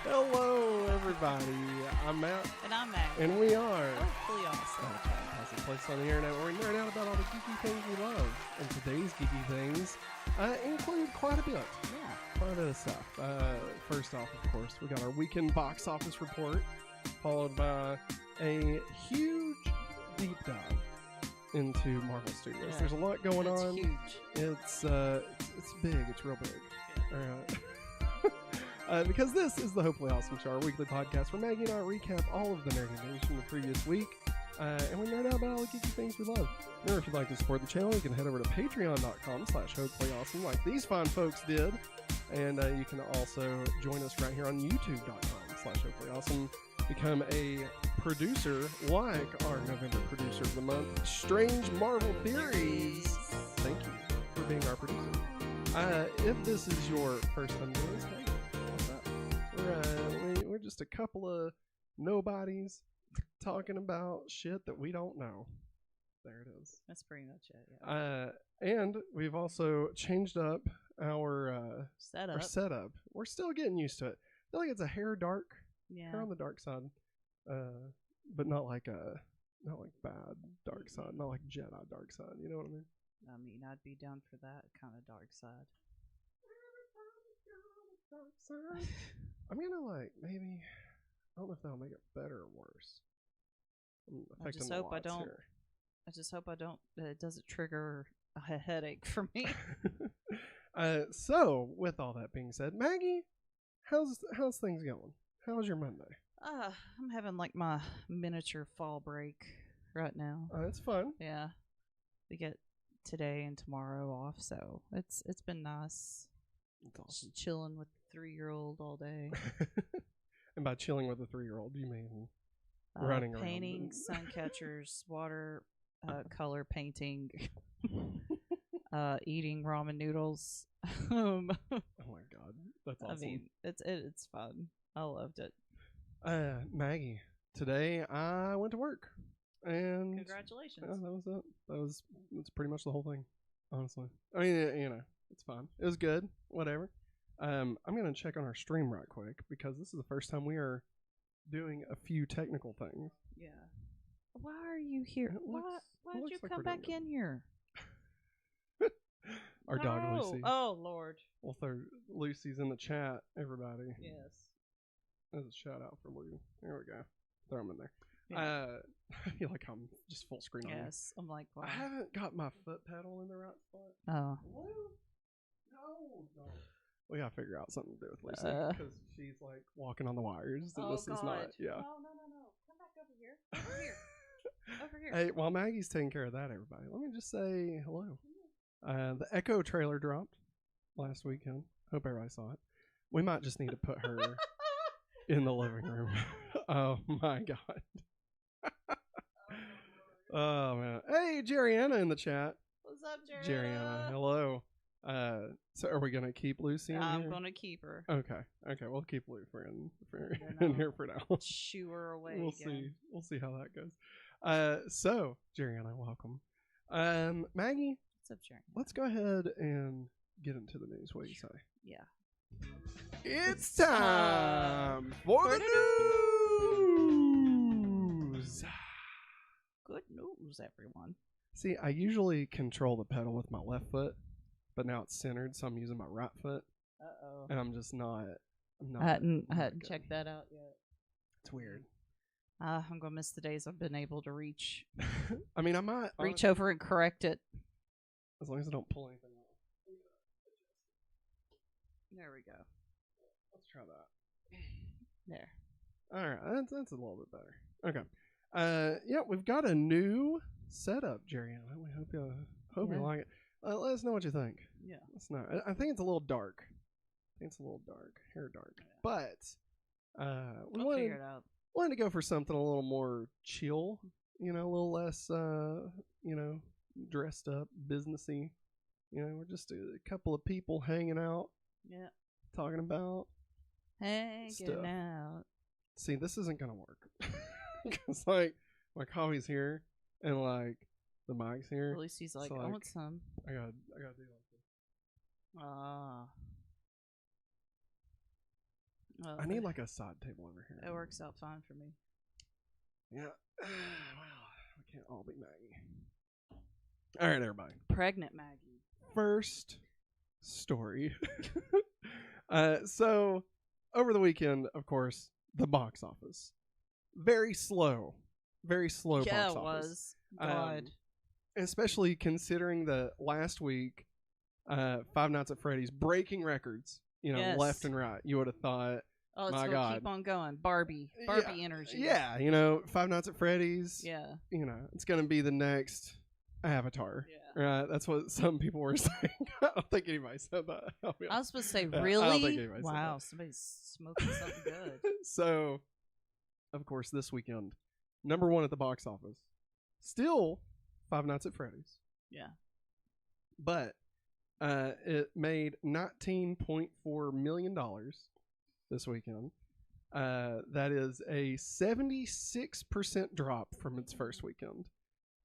Hello, everybody. I'm Matt. And I'm Maggie. And we are Hopefully awesome. a place on the internet where we nerd out about all the geeky things we love. And today's geeky things include quite a bit. Yeah. Quite a bit of stuff. First off, of course, we got our weekend box office report, followed by a huge deep dive into Marvel Studios. Yeah. There's a lot going It's on. huge. It's big. It's real big. Because this is the Hopefully Awesome Show, our weekly podcast where Maggie and I recap all of the nerdy news from the previous week, and we nerd out about all the geeky things we love. Remember, if you'd like to support the channel, you can head over to patreon.com/hopefullyawesome like these fine folks did, and you can also join us right here on youtube.com/hopefullyawesome. Become a producer like our November producer of the month, Strange Marvel Theories. Thank you for being our producer. If this is your first time doing this, hey, what's up? We're just a couple of nobodies talking about shit that we don't know. There it is. That's pretty much it. Yeah. And we've also changed up our setup. We're still getting used to it. I feel like it's a hair dark. Yeah. Hair on the dark side, but not like bad dark side, not like Jedi dark side. You know what I mean? I mean, I'd be down for that kind of dark side. I'm gonna maybe. I don't know if that'll make it better or worse. I just hope I don't. Here. I just hope I don't. It doesn't trigger a headache for me. So with all that being said, Maggie, how's things going? How's your Monday? I'm having like my miniature fall break right now. It's fun. Yeah, we get today and tomorrow off, so it's been nice. It's awesome. Chilling with the 3-year-old all day. And by chilling with a 3-year-old, you mean running around? Painting, sun catchers, water color painting, eating ramen noodles. Oh my god, that's awesome. I mean, it's fun. I loved it. Maggie, today I went to work, and Congratulations. that was it. That's pretty much the whole thing, honestly. I mean, it's fine. It was good. Whatever. I'm gonna check on our stream right quick because this is the first time we are doing a few technical things. Yeah. Why are you here? Why did you come back in here? Our dog Lucy. Oh Lord. We'll throw Lucy's in the chat, everybody. Yes. There's a shout out for Lou. There we go. Throw him in there. Yeah. I feel like I'm just full screen on you. Yes. I'm like, wow. I haven't got my foot pedal in the right spot. Oh. Lou? No. We gotta figure out something to do with Lucy because she's like walking on the wires, and this is not. Yeah. No. Come back over here. Over here. Over here. Hey, while Maggie's taking care of that, everybody, let me just say hello. The Echo trailer dropped last weekend. Hope everybody saw it. We might just need to put her in the living room. Oh my god. Oh man. Hey, Jerriana in the chat. What's up, Jerriana, hello. So are we gonna keep Lucy in I'm here? gonna keep her. Okay, we'll keep Lou in here for now. Shoo her away. We'll see how that goes. So Jerriana, welcome. Maggie, What's up, Jerry? let's go ahead and get into the news. What do you say? Yeah. It's time for the news. Good news, everyone. See, I usually control the pedal with my left foot, but now it's centered, so I'm using my right foot, and I'm just not. I hadn't checked that out yet. It's weird. I'm gonna miss the days I've been able to reach. I mean, I might reach over and correct it. As long as I don't pull anything off. There we go. Let's try that. There. All right, that's a little bit better. Okay. Yeah, we've got a new setup, Jerriana. We hope you like it. Let us know what you think. Yeah. It's not. I think it's a little dark. Hair dark. Yeah. But we'll figure it out. Wanted to go for something a little more chill. A little less. Dressed up, businessy. We're just a couple of people hanging out. Yeah. Talking about hanging out. See, this isn't gonna work because my coffee's here and the mic's here. Lucy's like, I want some. I gotta do like this. Well, I need like a side table over here. It works out fine for me. Yeah. Well, we can't all be Maggie. All right, everybody. Pregnant Maggie. First story. So over the weekend, of course, the box office. Very slow box office. Yeah, it was. God. Especially considering that last week, Five Nights at Freddy's breaking records, Yes. left and right. You would have thought, Oh, it's my gonna God. keep on going. Barbie energy. yeah, Five Nights at Freddy's. Yeah. It's going to be the next Avatar. Yeah. Right? That's what some people were saying. I don't think anybody said that. I was supposed to say, Yeah, really? I don't think anybody said Wow, that. somebody's smoking something good. So, of course, this weekend, number one at the box office, still Five Nights at Freddy's. Yeah. But it made $19.4 million this weekend. That is a 76% drop from its first weekend.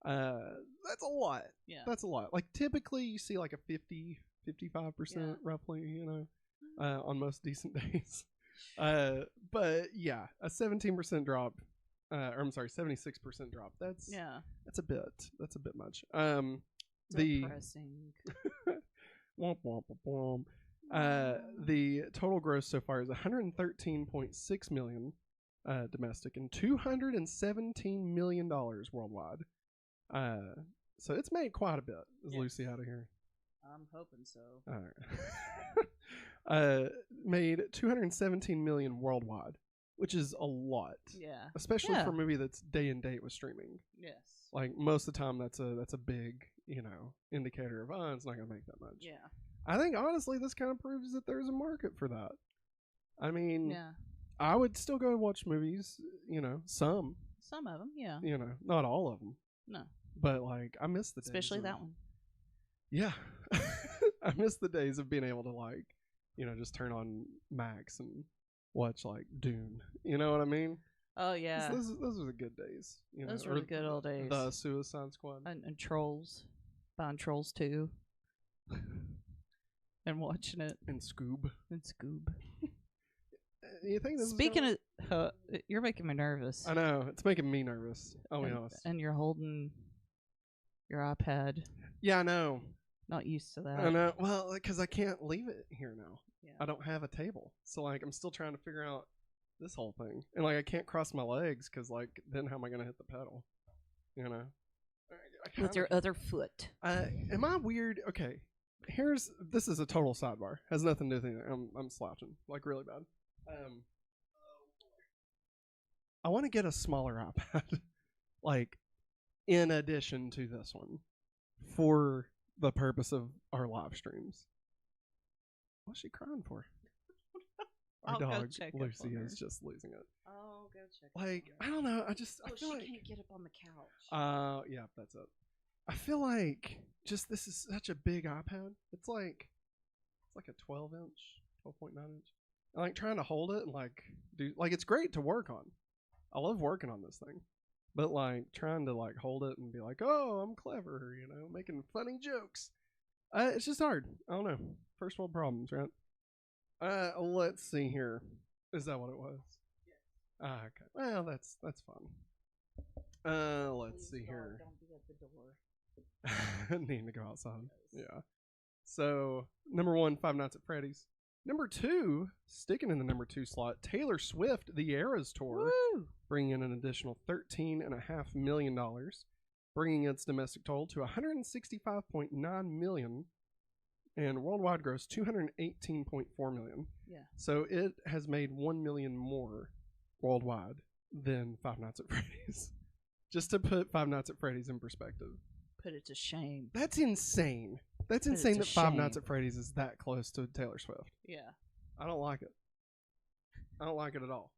That's a lot. Yeah. That's a lot. Like typically you see like a 50, 55% roughly, on most decent days. But yeah, a 17% drop, or I'm sorry, 76% drop. That's a bit much. Depressing. Womp womp womp. The total gross so far is 113.6 million domestic and $217 million worldwide. So it's made quite a bit. Is Lucy out of here? I'm hoping so. All right. Made 217 million worldwide, which is a lot. Yeah. Especially for a movie that's day and date with streaming. Yes. Like most of the time, that's a big indicator of it's not gonna make that much. Yeah. I think honestly, this kind of proves that there's a market for that. I mean, Yeah. I would still go watch movies. Some. Some of them, yeah. Not all of them. No. But like, I miss the days Especially that one. Yeah. I miss the days of being able to just turn on Max and watch like Dune. You know what I mean? Oh yeah. Those are the good days. Those were the good old days. The Suicide Squad. And Trolls. Buying Trolls 2. And watching it. And Scoob. You think this Speaking of, you're making me nervous. I know. It's making me nervous. I'll be honest. And you're holding your iPad. Yeah, I know. Not used to that. I know. Well, because I can't leave it here now. Yeah. I don't have a table. So, I'm still trying to figure out this whole thing. And, I can't cross my legs because, then how am I going to hit the pedal? With your other foot. Am I weird? Okay. This is a total sidebar. Has nothing to do with anything. I'm slouching. Really bad. I want to get a smaller iPad. In addition to this one. For the purpose of our live streams. What's she crying for? Our dog, Lucy, is just losing it. Oh, go check. I don't know. I feel she can't get up on the couch. Yeah, that's it. I feel like this is such a big iPad. It's like a 12-inch, 12.9 inch. I like trying to hold it and do it's great to work on. I love working on this thing. But trying to hold it and be oh, I'm clever, making funny jokes. It's just hard. I don't know. First world problems, right? Let's see here. Is that what it was? Yeah. Okay. Well, that's fun. Let's see here. Don't be at the door. Needing to go outside. Yes. Yeah. So number 1, Five Nights at Freddy's. Number 2, sticking in the number 2 slot, Taylor Swift, The Eras Tour, bringing in an additional $13.5 million, bringing its domestic total to $165.9 million, and worldwide gross $218.4 million. Yeah. So it has made $1 million more worldwide than Five Nights at Freddy's. Just to put Five Nights at Freddy's in perspective. Put it to shame. That's insane. That's insane that Five Nights at Freddy's is that close to Taylor Swift. Yeah. I don't like it. I don't like it at all.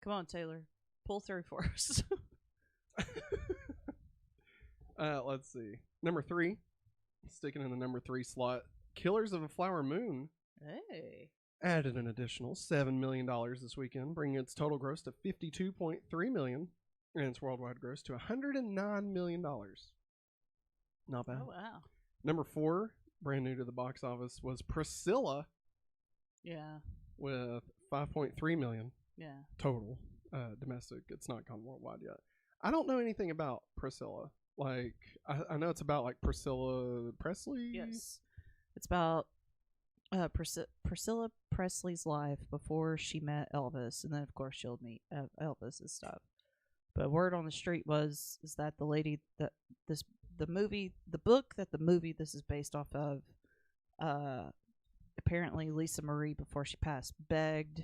Come on, Taylor. Pull through for us. Let's see. Number 3. Sticking in the number 3 slot. Killers of a Flower Moon. Hey. Added an additional $7 million this weekend, bringing its total gross to $52.3 million. And its worldwide gross to $109 million. Not bad. Oh, wow. Number 4, brand new to the box office, was Priscilla. Yeah. with 5.3 million Yeah. total domestic. It's not gone worldwide yet. I don't know anything about Priscilla. Like, I know it's about like Priscilla Presley. Yes. It's about Priscilla Presley's life before she met Elvis, and then of course she'll meet Elvis and stuff. But word on the street is that the lady that the book that the movie this is based off of, apparently Lisa Marie before she passed begged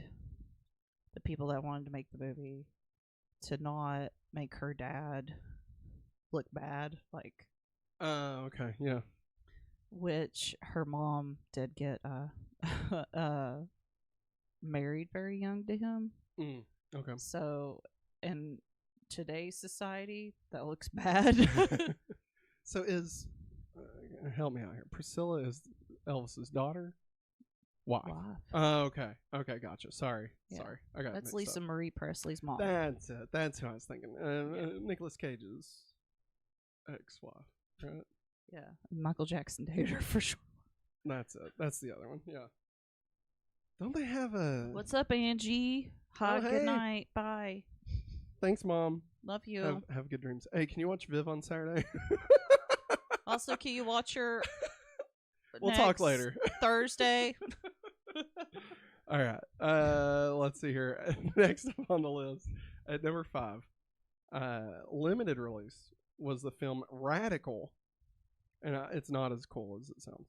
the people that wanted to make the movie to not make her dad look bad, like. Okay, yeah. Which her mom did get married very young to him. Okay. So in today's society, that looks bad. So is help me out here. Priscilla is Elvis's daughter. Wife. Okay. Okay, gotcha. Sorry. I got That's Lisa Marie Presley's mom. That's it. That's who I was thinking. Nicolas Cage's ex-wife, right? Yeah, Michael Jackson dated her for sure. That's it. That's the other one. Yeah. Don't they have a? What's up, Angie? Hi. Oh, hey. Good night. Bye. Thanks, Mom. Love you. Have good dreams. Hey, can you watch Viv on Saturday? Also, can you watch her? We'll talk later. Thursday. All right. Let's see here. Next up on the list at number 5, limited release was the film Radical, and it's not as cool as it sounds.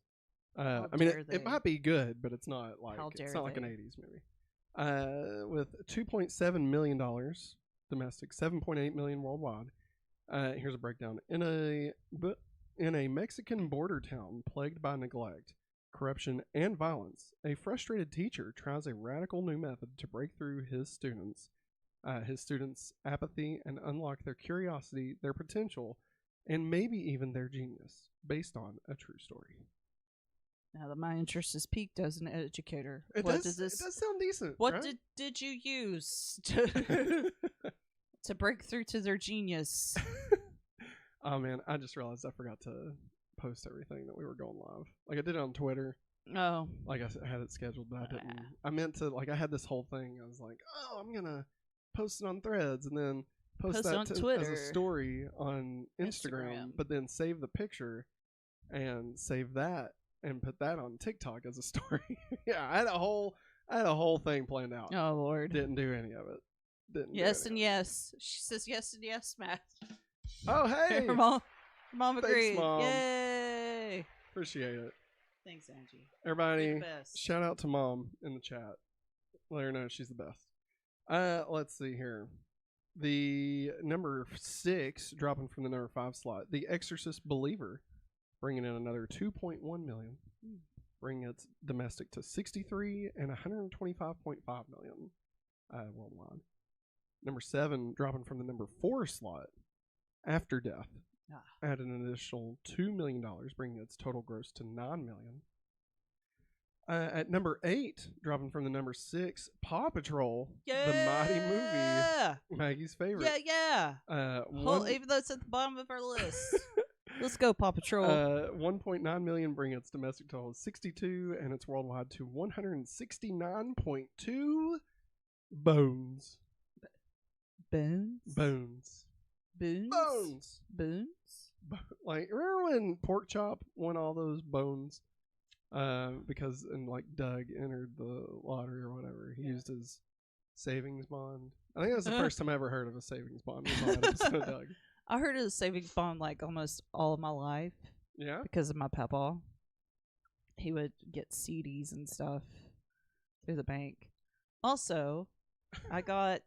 I mean, it might be good, but it's not like an 80s movie. With $2.7 million domestic, 7.8 million worldwide. Here's a breakdown. In a Mexican border town plagued by neglect, corruption, and violence, a frustrated teacher tries a radical new method to break through his students' apathy and unlock their curiosity, their potential, and maybe even their genius, based on a true story. Now that my interest is piqued as an educator, it does sound decent. What right? did you use to break through to their genius? Oh man, I just realized I forgot to post everything that we were going live. Like I did it on Twitter. Oh. Like I had it scheduled, but I didn't. I meant to, like I had this whole thing. I was like, oh, I'm going to post it on Threads and then post that on Twitter as a story on Instagram, but then save the picture and save that and put that on TikTok as a story. Yeah, I had a whole thing planned out. Oh Lord. Didn't do any of it. Yes and yes. She says yes and yes, Matt. Oh, hey. Her mom agreed. Thanks, Mom. Yay. Appreciate it. Thanks, Angie. Everybody, shout out to Mom in the chat. Let her know she's the best. Let's see here. The number 6, dropping from the number 5 slot, The Exorcist Believer, bringing in another 2.1 million, bringing its domestic to 63 and 125.5 million worldwide. Number 7, dropping from the number 4 slot, After Death, added an additional $2 million, bringing its total gross to $9 million. At number 8, dropping from the number 6, Paw Patrol, the mighty movie, Maggie's favorite. Yeah. Even though it's at the bottom of our list. Let's go, Paw Patrol. 1.9 million, bringing its domestic total to 62, and its worldwide to 169.2 bones. Bones? Like, remember when Pork Chop won all those bones? Because Doug entered the lottery or whatever, he used his savings bond. I think that was the first time I ever heard of a savings bond. Was on that episode of Doug. I heard of the savings bond like almost all of my life. Yeah, because of my papa. He would get CDs and stuff through the bank. Also, I got,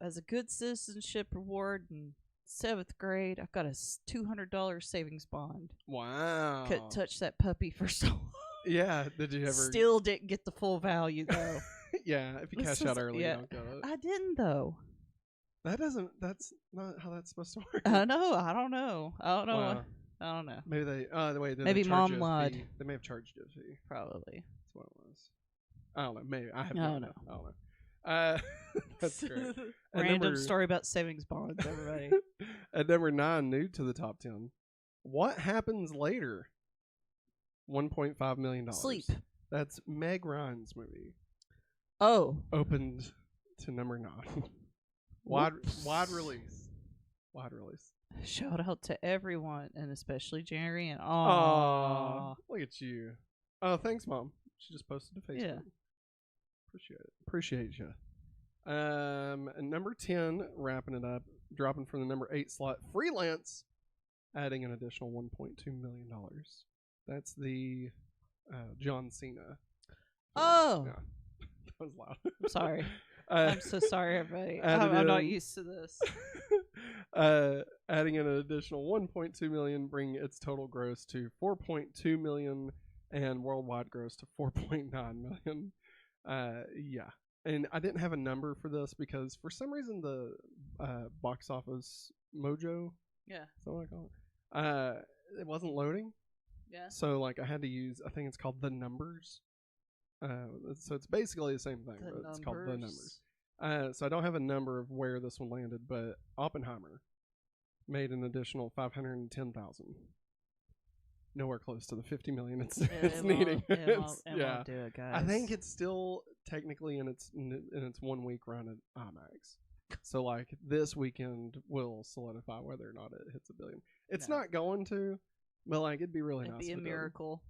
as a good citizenship reward in 7th grade, I got a $200 savings bond. Wow. Couldn't touch that puppy for so long. Yeah, did you ever? Still didn't get the full value though. Yeah, if you cash out early, you don't get it. I didn't though. That's not how that's supposed to work. I know. I don't know. Wow. I don't know. Maybe maybe Mom lied. They may have charged you a fee. Probably. That's what it was. I don't know. Maybe I have no idea. I don't know. That's great. Random story about savings bonds, everybody. At number 9, new to the top 10. What Happens Later? $1.5 million. Sleep. That's Meg Ryan's movie. Oh. opened to number 9. wide release. Wide release. Shout out to everyone, and especially Jerry. And Aw, look at you. Oh, thanks, Mom. She just posted to Facebook. Yeah. Appreciate you. And number 10, wrapping it up, dropping from the number 8 slot, Freelance, adding an additional $1.2 million. That's the John Cena. Oh. Yeah. That was loud. I'm sorry. I'm so sorry, everybody. added I'm not in- used to this. Adding in an additional $1.2 million, bringing its total gross to $4.2 million and worldwide gross to $4.9 million. Yeah. And I didn't have a number for this because for some reason the box office mojo, Yeah. is that what I call it? It wasn't loading. Yeah. So like I had to use, I think it's called The Numbers. So it's basically the same thing, but it's called The Numbers. So I don't have a number of where this one landed, but Oppenheimer made an additional $510,000. Nowhere close to the $50 million it's needing. It won't do it, guys. I think it's still technically in its 1 week run at IMAX. So like this weekend will solidify whether or not it hits $1 billion. It's not going to, but like it'd be really nice. It'd be a miracle.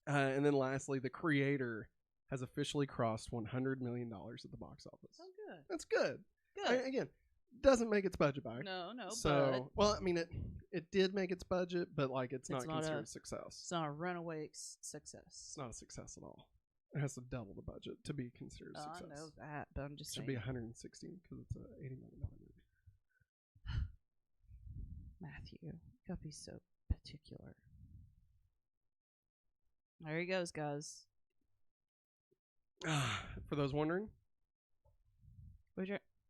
And then lastly, The Creator has officially crossed $100 million at the box office. Oh, good. That's good. Good. Again, doesn't make its budget back. No. So, well, I mean, it did make its budget, but like it's not considered a success. It's not a runaway success. It's not a success at all. It has to double the budget to be considered a success. I know that, but I'm just saying. It should be 160 because it's a $80 million movie. Matthew, you gotta be so particular. There he goes, guys. For those wondering,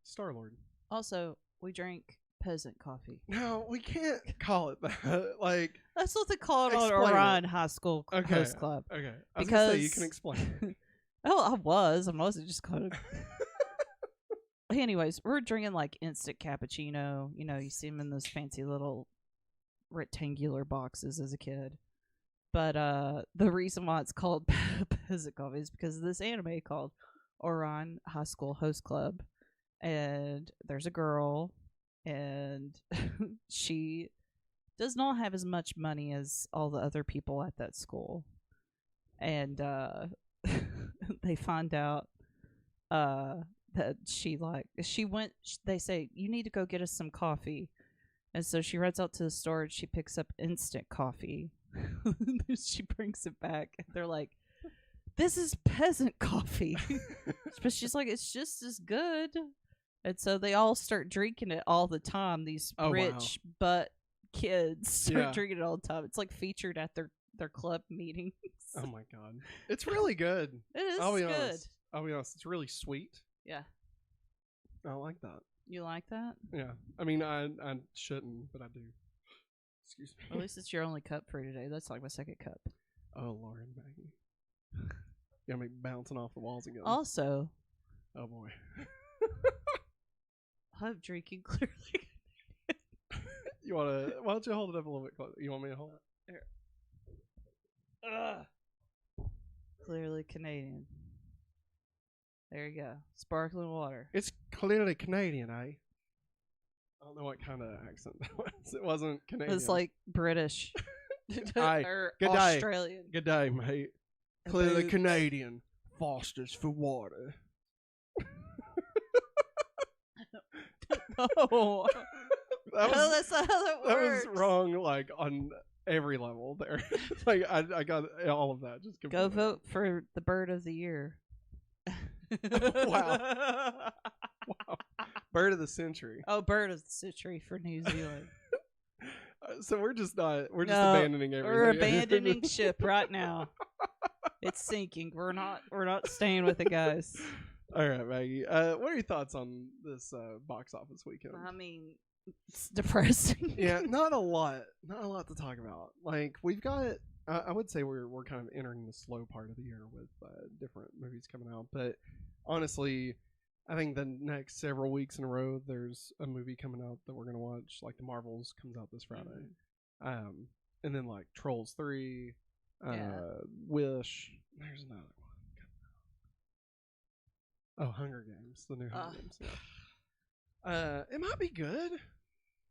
Star-Lord. Also, we drank peasant coffee. No, we can't call it that. Like that's what they call it on Orion High School Host Club. Okay, because you can explain. I wasn't just kind of. Anyways, we're drinking like instant cappuccino. You know, you see them in those fancy little rectangular boxes as a kid. But the reason why it's called peasant coffee is because of this anime called Orion High School Host Club. And there's a girl, and she does not have as much money as all the other people at that school. And they find out that they say, you need to go get us some coffee. And so she runs out to the store and she picks up instant coffee. She brings it back, and they're like, this is peasant coffee. But she's like, it's just as good. And so they all start drinking it all the time. These rich but kids start drinking it all the time. It's like featured at their club meetings. Oh my god, it's really good. It is. Good. I'll be honest. It's really sweet. Yeah, I like that. You like that? Yeah. I mean, I shouldn't, but I do. Excuse me. At least it's your only cup for today. That's like my second cup. Oh, Lauren, Maggie. You got me bouncing off the walls again. Also. Oh boy. I'm drinking clearly. You wanna? Why don't you hold it up a little bit closer? You want me to hold it? Here. Clearly Canadian. There you go. Sparkling water. It's clearly Canadian, eh? I don't know what kind of accent that was. It wasn't Canadian. It's like British. Or good Australian. Day. Good day, mate. Clearly Canadian. Foster's for water. No. That's not how that works. That was wrong, like, on every level there. Like, I got all of that. Just go vote for the bird of the year. Wow. Wow. Bird of the century. Oh, bird of the century for New Zealand. So we're just abandoning everything. We're abandoning ship right now. It's sinking. We're not staying with it, guys. All right, Maggie. What are your thoughts on this box office weekend? I mean, it's depressing. Yeah, not a lot to talk about. Like we've got, I would say we're kind of entering the slow part of the year with different movies coming out. But honestly, I think the next several weeks in a row, there's a movie coming out that we're gonna watch. Like the Marvels comes out this Friday, and then like Trolls 3, Wish. There's another one. Oh, Hunger Games, the new Hunger Games. Yeah. It might be good.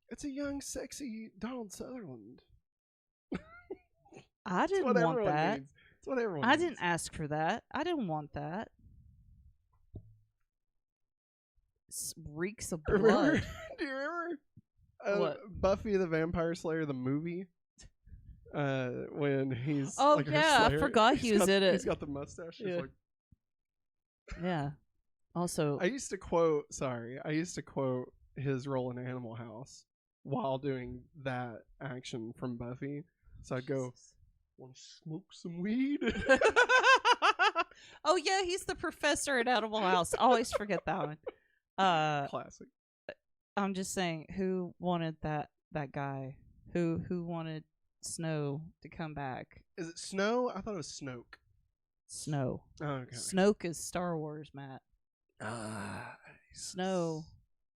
It's a young, sexy Donald Sutherland. I didn't want that. It's what everyone I needs. didn't ask for that. I didn't want that. Reeks of blood. Remember? Do you remember What? Buffy the Vampire Slayer, the movie? When he's Oh like her yeah, I slayer. forgot he was in it. He's got the mustache. Yeah. Like, Yeah. Also, I used to quote his role in Animal House while doing that action from Buffy. So I'd go, "Want to smoke some weed?" oh yeah, he's the professor at Animal House. Always forget that one. Classic. I'm just saying, who wanted that guy? Who wanted Snow to come back? Is it Snow? I thought it was Snoke. Snow. Oh, okay. Snoke is Star Wars, Matt. Yes. Snow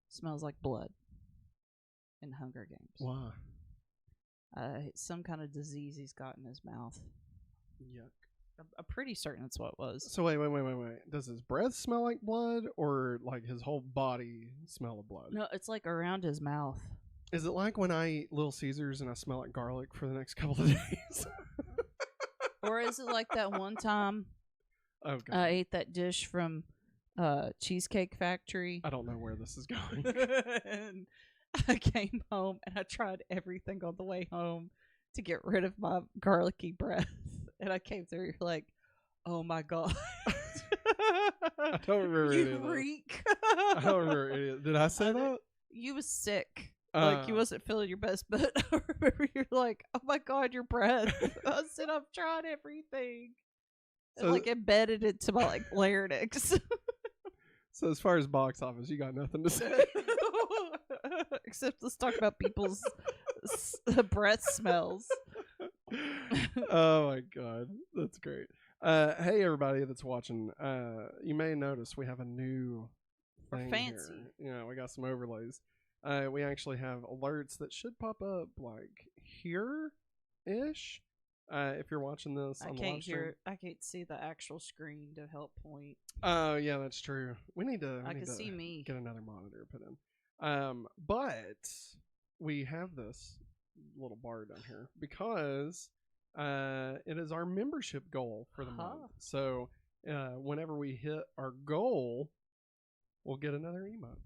smells like blood in Hunger Games. Why? Some kind of disease he's got in his mouth. Yuck. I'm pretty certain that's what it was. So wait. Does his breath smell like blood, or like his whole body smell of blood? No, it's like around his mouth. Is it like when I eat Little Caesars and I smell like garlic for the next couple of days? Or is it like that one time Oh, God. I ate that dish from Cheesecake Factory? I don't know where this is going. And I came home and I tried everything on the way home to get rid of my garlicky breath. And I came through like, oh my God. I don't remember any You of that. reek. I don't remember any of that. Did I say that? You was sick. Like you wasn't feeling your best, but I remember you're like, oh my God, your breath. I said, I've tried everything. So, And like embedded into my like larynx. so as far as box office, you got nothing to say. Except let's talk about people's breath smells. Oh my God, that's great. Hey everybody that's watching, you may notice we have a new thing fancy. Here. Yeah, we got some overlays. We actually have alerts that should pop up like here-ish. If you're watching this on the live stream. I can't see the actual screen to help point. Oh yeah, that's true. We need to see me. Get another monitor put in. But we have this little bar down here because it is our membership goal for the month. So whenever we hit our goal, we'll get another emote.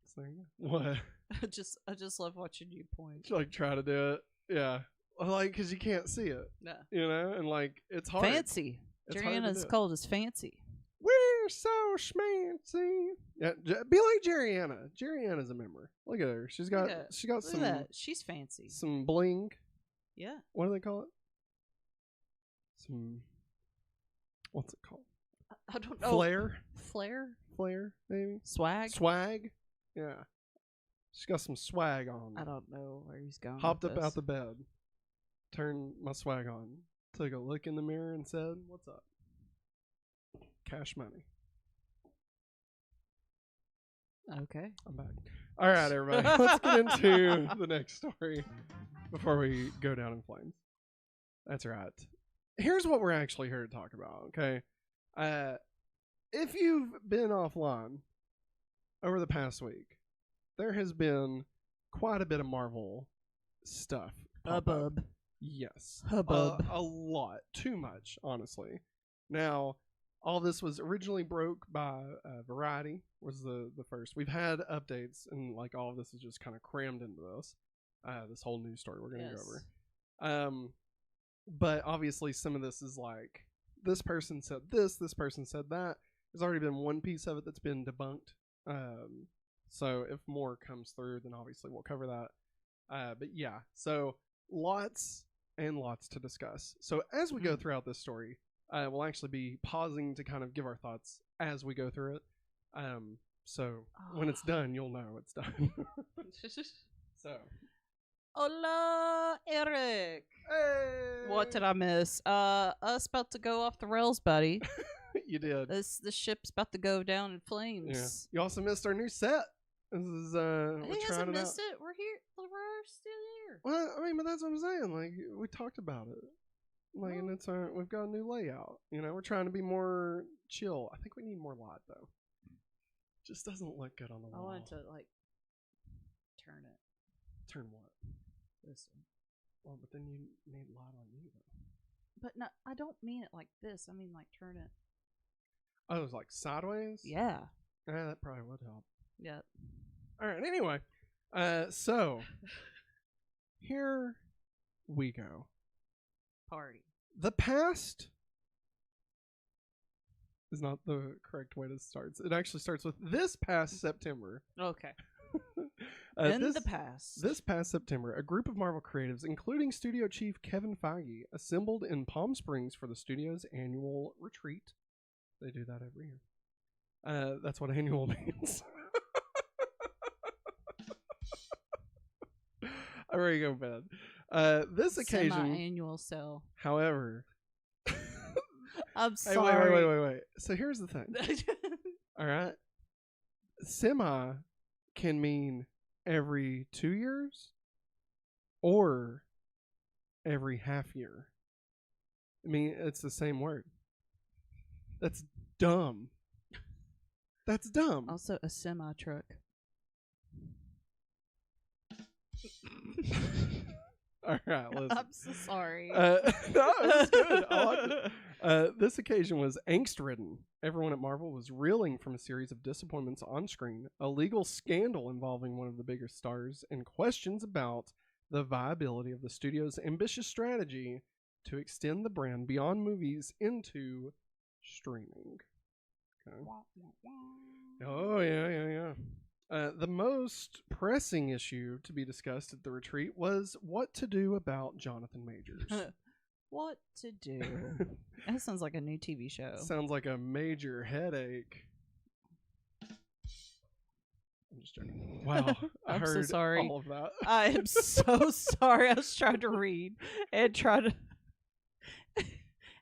So there you go. What? I just love watching you point. Like try to do it. Yeah. Like, because you can't see it. No. You know? And like, it's hard. Fancy. Jeriana's cold is fancy. We're so schmancy. Yeah, be like Jeriana. Jeriana's a member. Look at her. She's got some. Look at that. She's fancy. Some bling. Yeah. What do they call it? Some. What's it called? I don't know. Flair, maybe. Swag. Yeah. She's got some swag on. I don't know where he's going. Hopped up out the bed. Turned my swag on. Took a look in the mirror and said, "What's up?" Cash money. Okay. I'm back. All right, everybody. Let's get into the next story before we go down in flames. That's right. Here's what we're actually here to talk about, okay? If you've been offline over the past week, there has been quite a bit of Marvel stuff. Hubbub. Yes. Hubbub. A lot. Too much, honestly. Now, all this was originally broke by Variety, was the first. We've had updates, and like all of this is just kind of crammed into this whole news story we're going to go over. But obviously some of this is like, this person said this person said that. There's already been one piece of it that's been debunked. So if more comes through, then obviously we'll cover that. But yeah, so lots and lots to discuss. So as we go throughout this story, we'll actually be pausing to kind of give our thoughts as we go through it. So when it's done, you'll know it's done. So. Hola, Eric. Hey. What did I miss? Us about to go off the rails, buddy. You did. The ship's about to go down in flames. Yeah. You also missed our new set. This is He hasn't missed it. We're here. We're still here. Well, I mean, but that's what I'm saying. Like, we talked about it. Like, and we've got a new layout. You know, we're trying to be more chill. I think we need more light though. Just doesn't look good on the I wall. wanted to like turn it Turn what? this way. Well, but then you need light on you, though. But no, I don't mean it like this. I mean like turn it. Oh, it was like sideways? Yeah. Yeah, that probably would help. Yeah. All right, anyway. So, here we go. Party. The past is not the correct way to start. It actually starts with this past September. Okay. In the past. This past September, a group of Marvel creatives, including studio chief Kevin Feige, assembled in Palm Springs for the studio's annual retreat. They do that every year. That's what annual means. I'm ready to go to bed. This occasion, semi-annual sale. however, I'm hey, sorry. wait. So here's the thing. All right, semi can mean every 2 years or every half year. I mean, it's the same word. That's dumb. That's dumb. Also, a semi truck. All right, listen. I'm so sorry. No, it's good. I like it. This occasion was angst-ridden. Everyone at Marvel was reeling from a series of disappointments on screen, a legal scandal involving one of the biggest stars, and questions about the viability of the studio's ambitious strategy to extend the brand beyond movies into streaming. Okay. Oh, yeah. The most pressing issue to be discussed at the retreat was what to do about Jonathan Majors. What to do? That sounds like a new TV show. Sounds like a major headache. I'm just joking. Wow. I I'm so heard sorry. all of that. I am so sorry. I was trying to read and try to.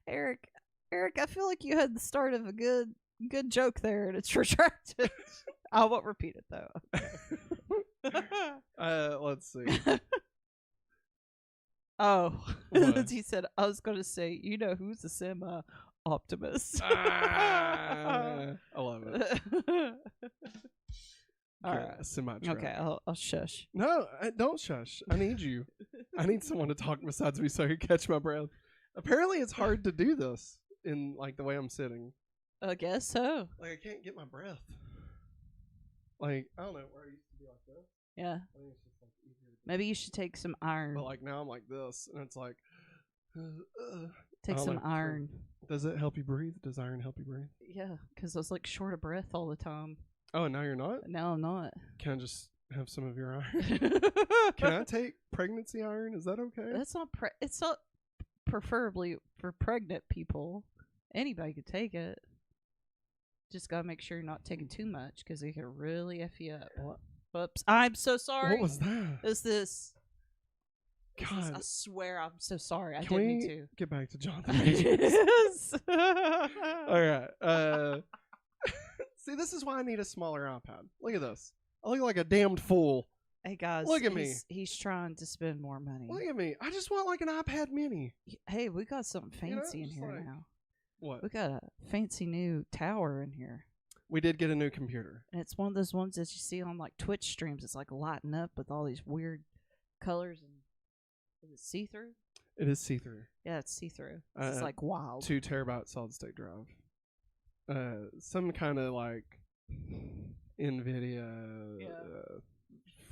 Eric, I feel like you had the start of a good joke there, and it's retracted. I won't repeat it though. Let's see. Oh, What? he said I was going to say, you know who's a semi-optimist? I love it. All right. Semi-truck. Okay, I'll shush. No, don't shush. I need you. I need someone to talk besides me so I can catch my breath. Apparently, it's hard to do this in like the way I'm sitting. I guess so. Like I can't get my breath. Like I don't know where I used to be like this. Yeah. I think it's just like easier. Maybe you should take some iron. But like now I'm like this, and it's like. Take I don't some know. iron. Does it help you breathe? Does iron help you breathe? Yeah, because I was like short of breath all the time. Oh, and now you're not? Now I'm not. Can I just have some of your iron? Can I take pregnancy iron? Is that okay? That's not. It's not preferably for pregnant people. Anybody could take it. Just gotta make sure you're not taking too much because it can really f you up. What? Whoops! I'm so sorry. What was that? Is this? God. I swear, I'm so sorry. I Can didn't we mean to. get back to Jonathan Majors? Yes. All right. See, this is why I need a smaller iPad. Look at this. I look like a damned fool. Hey guys, Look at me. He's trying to spend more money. Look at me. I just want like an iPad mini. Hey, we got something fancy in just here like- now. What? We got a fancy new tower in here. We did get a new computer. And it's one of those ones that you see on like Twitch streams. It's like lighting up with all these weird colors and is it see-through? It is see-through. Yeah, it's see-through. It's like wild. 2 terabyte solid state drive. Some kind of like NVIDIA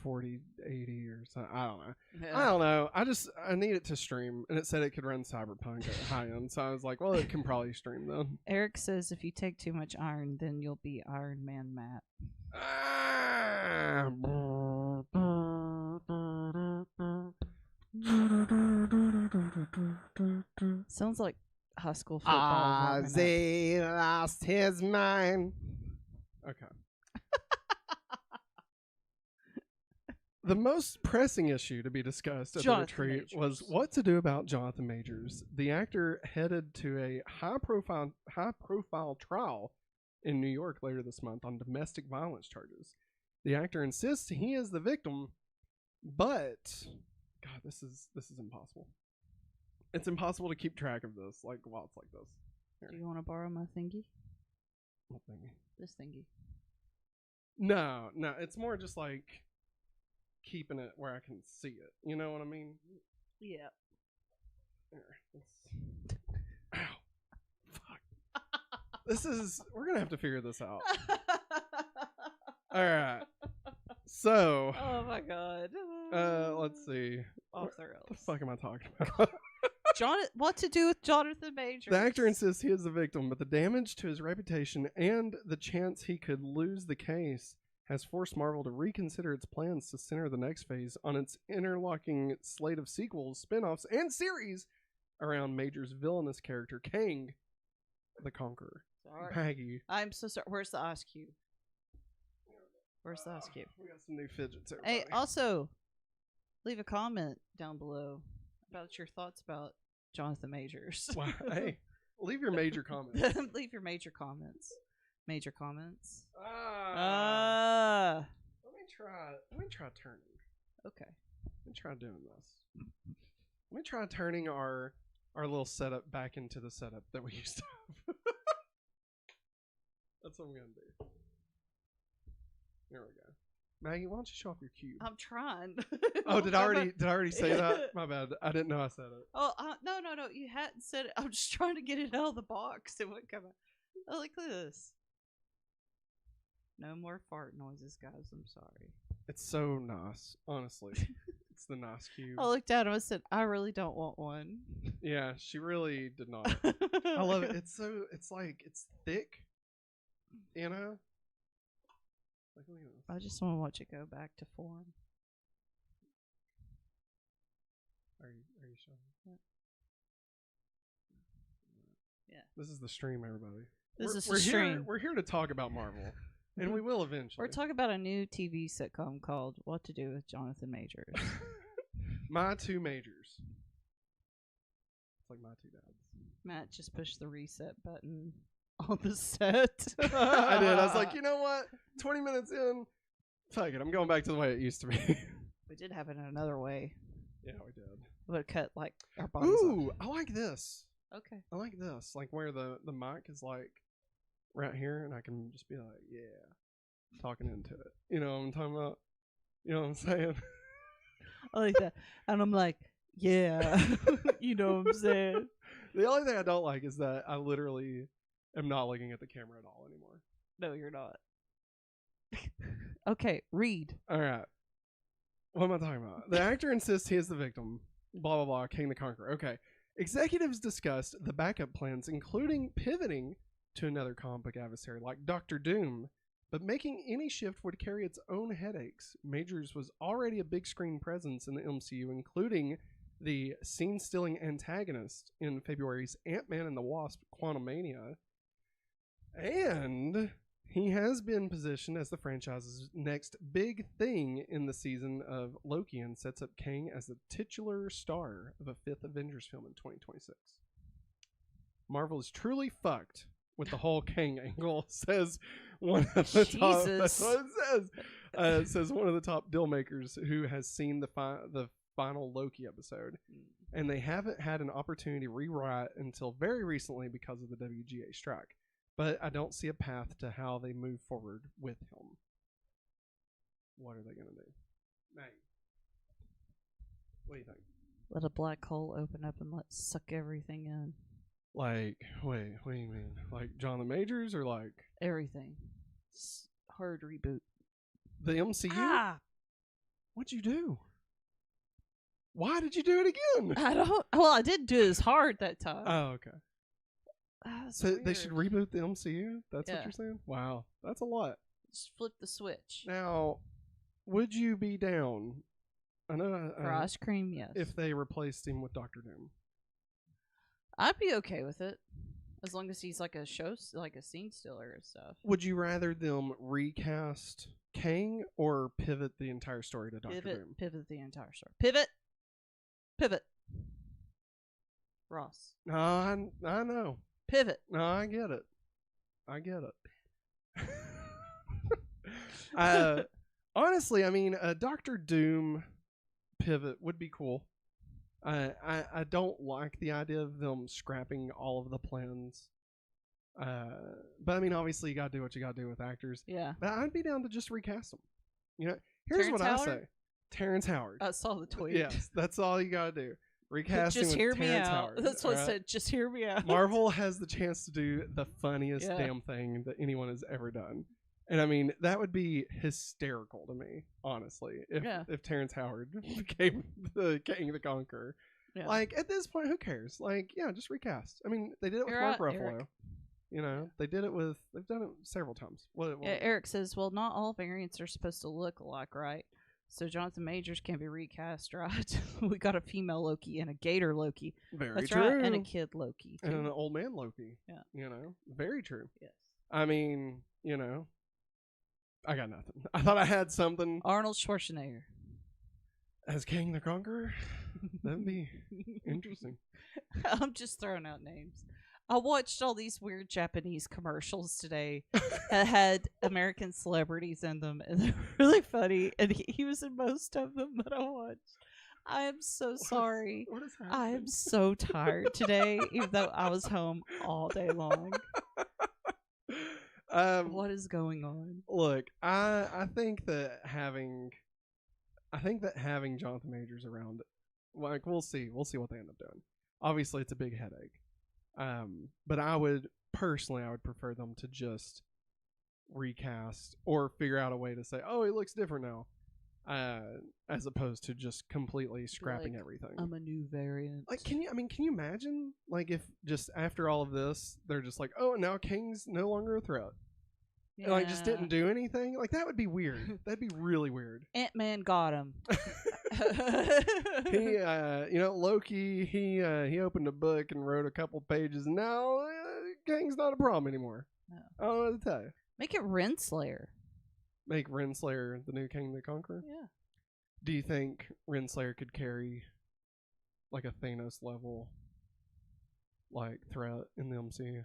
4080 or something. I don't know. Yeah. I don't know. I need it to stream, and it said it could run Cyberpunk at high end. So I was like, well, it can probably stream then. Eric says if you take too much iron, then you'll be Iron Man Matt. Sounds like high school football. warming up. Ozzy lost his mind. Okay. The most pressing issue to be discussed at Jonathan the retreat Majors. was what to do about Jonathan Majors. The actor headed to a high-profile trial in New York later this month on domestic violence charges. The actor insists he is the victim, but God, this is impossible. It's impossible to keep track of this while it's like this. Do you want to borrow my thingy? What thingy? This thingy. No, it's more just like keeping it where I can see it. You know what I mean? Yeah. Here, ow. Fuck. We're going to have to figure this out. All right. So. Oh my god. Let's see. Off the What rails. the fuck am I talking about? What to do with Jonathan Majors? The actor insists he is the victim, but the damage to his reputation and the chance he could lose the case has forced Marvel to reconsider its plans to center the next phase on its interlocking slate of sequels, spin-offs, and series around Major's villainous character, Kang the Conqueror. Sorry. Maggie. I'm so sorry. Where's the ice cube? Where's the ice cube? We got some new fidgets, everybody. Hey, also, leave a comment down below about your thoughts about Jonathan Majors. Wow, hey, leave your major comments. Leave your major comments. Major comments. Let me try turning. Okay. Let me try doing this. Let me try turning our little setup back into the setup that we used to have. That's what I'm gonna do. There we go. Maggie, why don't you show off your cube? I'm trying. Oh, did I already say that? My bad. I didn't know I said it. Oh, no. You hadn't said it. I'm just trying to get it out of the box. It wouldn't come out. Oh, look at this. No more fart noises, guys. I'm sorry. It's so nice, honestly. It's the nice cube. I looked at him and said, I really don't want one. Yeah, she really did not. I love it. It's thick, you know? Like, look at this. I just want to watch it go back to form. Are you showing? Yeah. This is the stream, everybody. This is the stream. We're here to talk about Marvel, and we will eventually. We're talking about a new TV sitcom called What to Do with Jonathan Majors. My Two Majors. It's like My Two Dads. Matt just pushed the reset button on the set. I did. I was like, you know what? 20 minutes in, fuck it. I'm going back to the way it used to be. We did have it in another way. Yeah, we did. We would cut like our bodies Ooh, I like this. Okay. I like this. Like where the mic is like right here, and I can just be like, yeah, talking into it. You know what I'm talking about? You know what I'm saying? I like that. And I'm like, yeah. You know what I'm saying? The only thing I don't like is that I literally am not looking at the camera at all anymore. No, you're not. Okay, read. All right. What am I talking about? The actor insists he is the victim. Blah, blah, blah. King the Conqueror. Okay. Executives discussed the backup plans, including pivoting to another comic book adversary like Doctor Doom, but making any shift would carry its own headaches. Majors was already a big screen presence in the MCU, including the scene-stealing antagonist in February's Ant-Man and the Wasp: Quantumania. And he has been positioned as the franchise's next big thing in the season of Loki and sets up Kang as the titular star of a fifth Avengers film in 2026. Marvel is truly fucked with the whole Kang angle, says one of the top. That's what it says. It says one of the top deal makers who has seen the final Loki episode, and they haven't had an opportunity to rewrite until very recently because of the WGA strike. But I don't see a path to how they move forward with him. What are they going to do? Maggie, what do you think? Let a black hole open up and suck everything in. Like, wait, what do you mean? Like John the Majors or like... Everything. Hard reboot. The MCU? Ah! What'd you do? Why did you do it again? I don't... Well, I didn't do it as hard that time. Oh, okay. So weird. they should reboot the MCU? That's Yeah. what you're saying? Wow. That's a lot. Just flip the switch. Now, would you be down? I know For ice cream, yes. if they replaced him with Doctor Doom. I'd be okay with it. As long as he's like a scene stealer and stuff. Would you rather them recast Kang or pivot the entire story to Doctor Doom? Pivot the entire story. Pivot. Ross. No, I know. Pivot. No, I get it. Honestly, I mean, a Doctor Doom pivot would be cool. I don't like the idea of them scrapping all of the plans But I mean, obviously, you got to do what you got to do with actors. Yeah. But I'd be down to just recast them. You know, here's Terrence what I Howard? say: Terrence Howard. I saw the tweet. Yes, that's all you got to do. Recasting Just with hear me Terrence out. Howard. That's what all I said. Just hear me out. Marvel has the chance to do the funniest Yeah. damn thing that anyone has ever done. And I mean, that would be hysterical to me, honestly, if Terrence Howard became the King the Conqueror. Yeah. Like, at this point, who cares? Like, yeah, just recast. I mean, they did it with You're Mark right, Ruffalo. Eric. You know, they've done it several times. What Eric says, well, not all variants are supposed to look alike, right? So Jonathan Majors can be recast, right? We got a female Loki and a gator Loki. Very That's true. right. And a kid Loki. And too. an old man Loki. Yeah. You know, very true. Yes. I mean, you know, I got nothing. I thought I had something. Arnold Schwarzenegger. As King the Conqueror? That'd be interesting. I'm just throwing out names. I watched all these weird Japanese commercials today that had American celebrities in them, and they're really funny. And he was in most of them that I watched. I am so sorry. What is I happening? am so tired today, even though I was home all day long. What is going on? Look, I think that having Jonathan Majors around, like, we'll see what they end up doing. Obviously, it's a big headache. But I would prefer them to just recast or figure out a way to say, oh, he looks different now, as opposed to just completely scrapping everything. I'm a new variant. Like, can you imagine, like, if just after all of this, they're just like, oh, now King's no longer a threat. Yeah. And, like, just didn't do anything? Like, that would be weird. That'd be really weird. Ant-Man got him. He, Loki, he opened a book and wrote a couple pages, and now King's not a problem anymore. No. I don't know what to tell you. Make it Renslayer. Make Renslayer the new King the Conqueror? Yeah. Do you think Renslayer could carry, like, a Thanos level, like, threat in the MCU?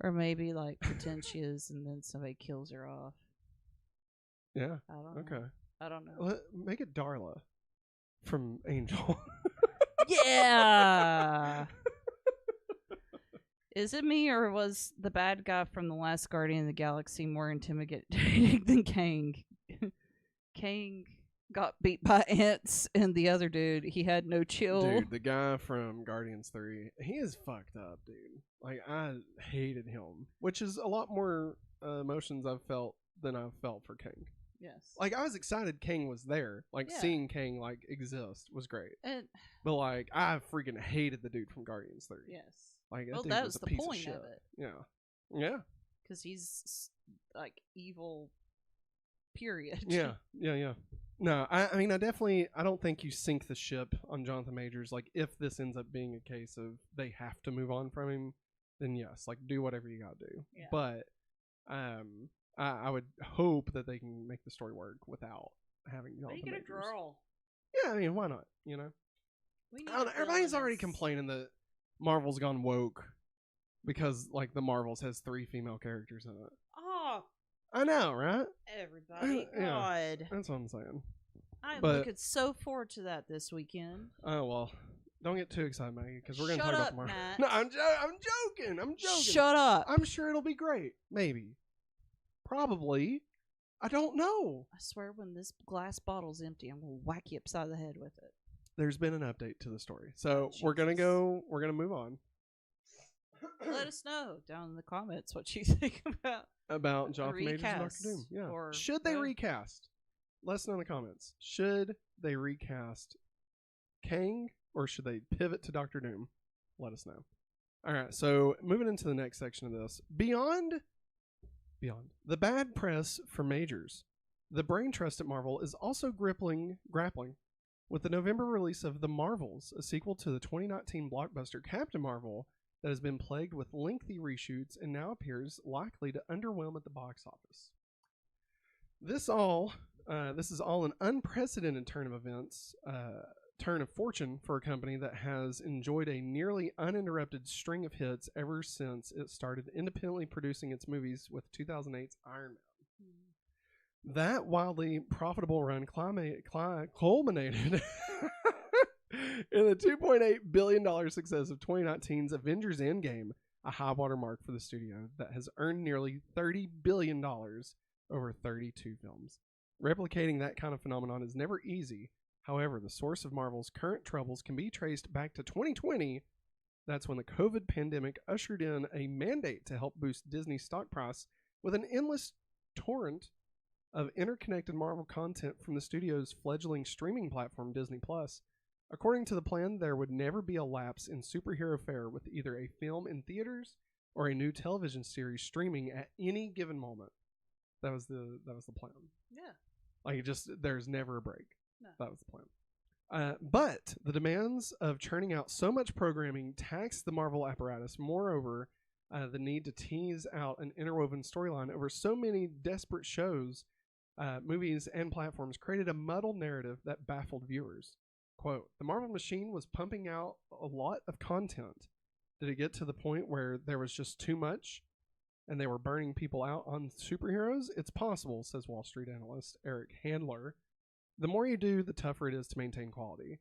Or maybe, like, pretend she is and then somebody kills her off. Yeah. I don't know. Okay. I don't know. Make it Darla from Angel. Yeah! Is it me, or was the bad guy from the last Guardian of the Galaxy more intimidating than Kang? Kang got beat by ants, and the other dude, he had no chill. Dude, the guy from Guardians 3, he is fucked up, dude. Like, I hated him, which is a lot more emotions I've felt than I've felt for Kang. Yes. Like, I was excited Kang was there. Like, Yeah. seeing Kang, like, exist was great. And, But, like, I freaking hated the dude from Guardians 3. yes. Like, that Well, dude that was was a the piece point of shit. of it. Yeah. Yeah. Because he's, like, evil, period. Yeah. Yeah, yeah. No, I mean, I don't think you sink the ship on Jonathan Majors. Like, if this ends up being a case of they have to move on from him, then yes, like, do whatever you gotta do. Yeah. But I would hope that they can make the story work without having Jonathan Make it a Majors. girl. Yeah, I mean, why not? You know, We need I don't know. a Everybody's already villainess. complaining that Marvel's gone woke because, like, the Marvels has 3 female characters in it. Oh, I know, right? everybody. Yeah. God. That's what I'm saying. I'm But- looking so forward to that this weekend. Oh well, don't get too excited, Maggie, because we're gonna Shut talk about up, tomorrow. Matt. No, I'm joking. I'm joking. Shut up. I'm sure it'll be great. Maybe. Probably. I don't know. I swear when this glass bottle's empty, I'm going to whack you upside the head with it. There's been an update to the story, so Oh, we're gonna Jesus. We're gonna move on Let us know down in the comments what you think about Jonathan Majors and Doctor recast, Doom. Yeah. or- Should they yeah. recast? Let us know in the comments. Should they recast Kang, or should they pivot to Doctor Doom? Let us know. All right, so moving into the next section of this, beyond the bad press for Majors, the brain trust at Marvel is also grappling with the November release of The Marvels, a sequel to the 2019 blockbuster Captain Marvel that has been plagued with lengthy reshoots and now appears likely to underwhelm at the box office. This is all an unprecedented turn of fortune for a company that has enjoyed a nearly uninterrupted string of hits ever since it started independently producing its movies with 2008's Iron Man. That wildly profitable run culminated in the $2.8 billion success of 2019's Avengers Endgame, a high water mark for the studio that has earned nearly $30 billion over 32 films. Replicating that kind of phenomenon is never easy. However, the source of Marvel's current troubles can be traced back to 2020. That's when the COVID pandemic ushered in a mandate to help boost Disney's stock price with an endless torrent of interconnected Marvel content from the studio's fledgling streaming platform Disney Plus. According to the plan, there would never be a lapse in superhero fare with either a film in theaters or a new television series streaming at any given moment. That was the plan. Yeah. Like it just there's never a break. No. That was the plan. But the demands of churning out so much programming taxed the Marvel apparatus. Moreover, the need to tease out an interwoven storyline over so many desperate shows, movies, and platforms created a muddled narrative that baffled viewers. Quote, the Marvel machine was pumping out a lot of content. Did it get to the point where there was just too much and they were burning people out on superheroes? It's possible, says Wall Street analyst Eric Handler. The more you do, the tougher it is to maintain quality.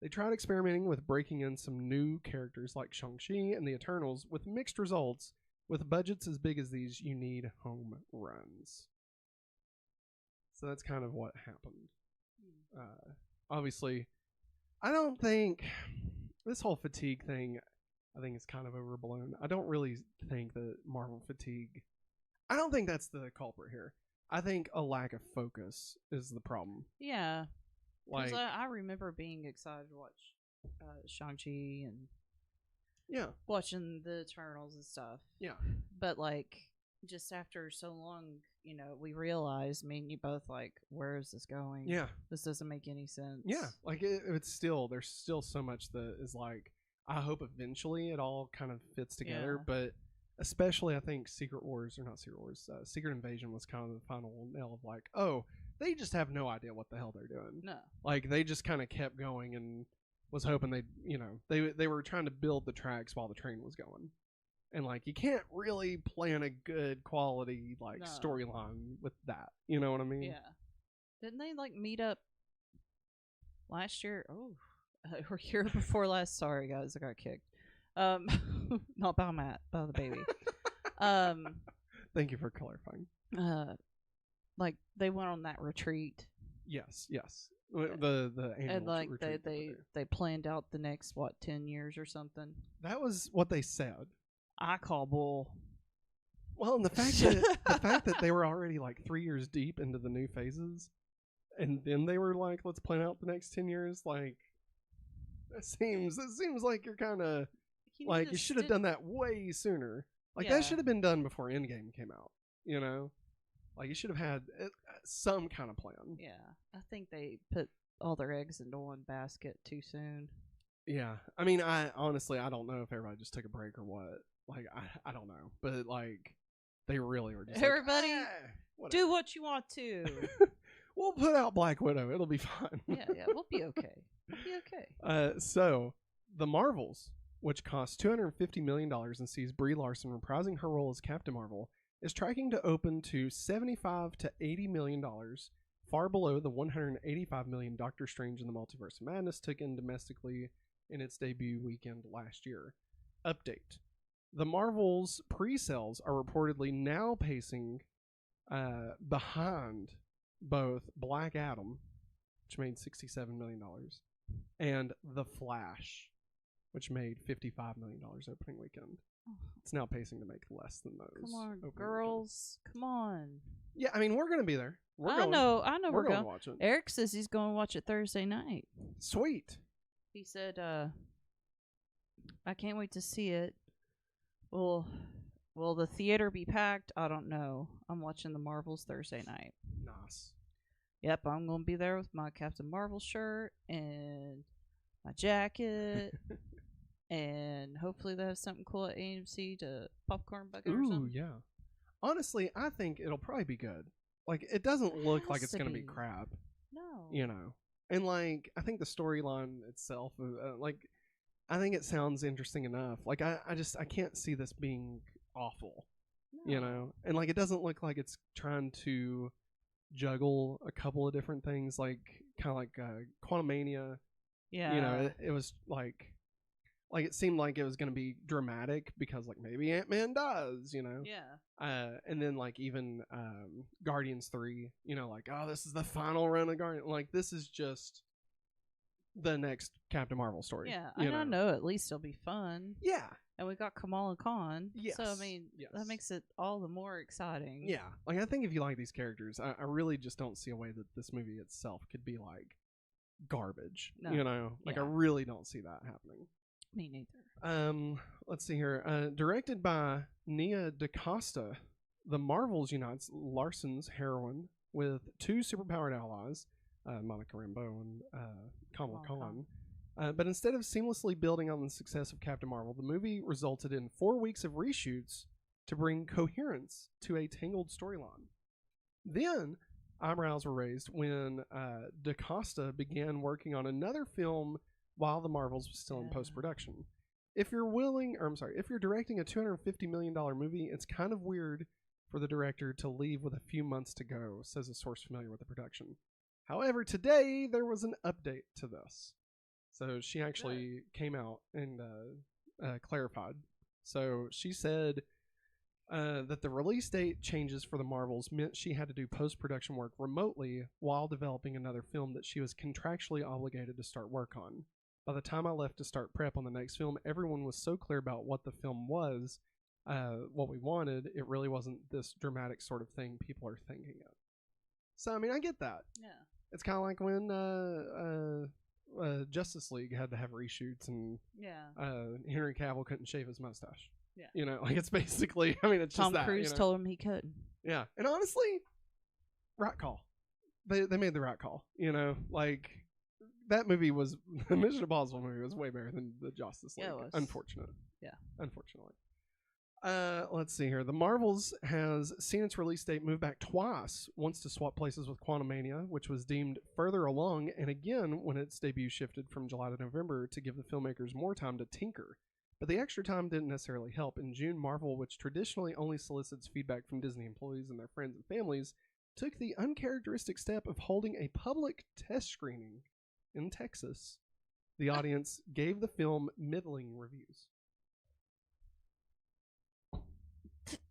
They tried experimenting with breaking in some new characters like Shang-Chi and the Eternals with mixed results. With budgets as big as these, you need home runs. So that's kind of what happened. Obviously, I don't think this whole fatigue thing, I think it's kind of overblown. I don't really think that Marvel fatigue, I don't think that's the culprit here. I think a lack of focus is the problem. Yeah. Like, I remember being excited to watch Shang-Chi and yeah, watching the Eternals and stuff. Yeah. But, like, just after so long, you know, we realized, me and you both, like, where is this going? Yeah. This doesn't make any sense. Yeah. Like, it's still, there's still so much that is like, I hope eventually it all kind of fits together. Yeah. But especially, I think Secret Invasion was kind of the final nail of like, oh, they just have no idea what the hell they're doing. No. Like, they just kind of kept going and was hoping they, you know, they were trying to build the tracks while the train was going. And, like, you can't really plan a good quality, like, storyline with that. You know what I mean? Yeah. Didn't they, like, meet up last year? Oh, or year before last. Sorry, guys, I got kicked. Not by Matt, by the baby. Thank you for clarifying. Like, they went on that retreat. Yes. The annual and like retreat they planned out the next 10 years or something. That was what they said. I call bull. Well, and the fact that they were already like 3 years deep into the new phases, and then they were like, let's plan out the next 10 years. Like, it seems like you're kind of like you should have done that way sooner. Like, that should have been done before Endgame came out. You know, like, you should have had some kind of plan. Yeah, I think they put all their eggs into one basket too soon. Yeah, I mean, I honestly don't know if everybody just took a break or what. Like, I don't know, but like, they really were just everybody like, do what you want to. We'll put out Black Widow. It'll be fine. yeah, we'll be okay. We'll be okay. So the Marvels, which cost $250 million and sees Brie Larson reprising her role as Captain Marvel, is tracking to open to $75 to $80 million, far below the $185 million Doctor Strange in the Multiverse of Madness took in domestically in its debut weekend last year. Update. The Marvels pre-sales are reportedly now pacing behind both Black Adam, which made $67 million, and The Flash, which made $55 million opening weekend. It's now pacing to make less than those. Come on, girls. Weekend. Come on. Yeah, I mean, we're going to be there. I know we're going to watch it. Eric says he's going to watch it Thursday night. Sweet. He said, I can't wait to see it. Will the theater be packed? I don't know. I'm watching the Marvels Thursday night. Nice. Yep, I'm going to be there with my Captain Marvel shirt and my jacket. And hopefully they have something cool at AMC to popcorn bucket or something. Ooh, yeah. Honestly, I think it'll probably be good. Like, it doesn't look like it's going to be crap. No. You know? And, like, I think the storyline itself, like, I think it sounds interesting enough. Like, I can't see this being awful. No. You know? And, like, it doesn't look like it's trying to juggle a couple of different things, like, kind of like Quantumania. Yeah. You know, it was, like... like it seemed like it was going to be dramatic because like maybe Ant-Man does, you know. Yeah. And then like even Guardians 3, you know, like, oh, this is the final run of Guardian. Like this is just the next Captain Marvel story. Yeah, I know at least it'll be fun. Yeah. And we got Kamala Khan. Yes. So, I mean, that makes it all the more exciting. Yeah. Like, I think if you like these characters, I really just don't see a way that this movie itself could be, like, garbage. No. You know? Like, I really don't see that happening. Me neither. Let's see here. Directed by Nia DaCosta, the Marvels unites Larson's heroine with two superpowered allies, Monica Rambeau and Kamala Khan. But instead of seamlessly building on the success of Captain Marvel, the movie resulted in 4 weeks of reshoots to bring coherence to a tangled storyline. Then, eyebrows were raised when DaCosta began working on another film while the Marvels was still in post-production. If you're directing a $250 million movie, it's kind of weird for the director to leave with a few months to go, says a source familiar with the production. However, today there was an update to this. So she actually came out and clarified. So she said that the release date changes for the Marvels meant she had to do post-production work remotely while developing another film that she was contractually obligated to start work on. By the time I left to start prep on the next film, everyone was so clear about what the film was, what we wanted, it really wasn't this dramatic sort of thing people are thinking of. So, I mean, I get that. Yeah. It's kind of like when Justice League had to have reshoots and Henry Cavill couldn't shave his mustache. Yeah. You know, like it's basically, I mean, it's Tom just that. Cruise told him he couldn't. Yeah. And honestly, right call. They made the right call. You know, like that movie was, the Mission Impossible movie was way better than the Justice League. Yeah, it was. Unfortunately. Yeah. Unfortunately. Let's see here. The Marvels has seen its release date move back twice, once to swap places with Quantumania, which was deemed further along, and again when its debut shifted from July to November to give the filmmakers more time to tinker. But the extra time didn't necessarily help. In June, Marvel, which traditionally only solicits feedback from Disney employees and their friends and families, took the uncharacteristic step of holding a public test screening in Texas. The audience gave the film middling reviews.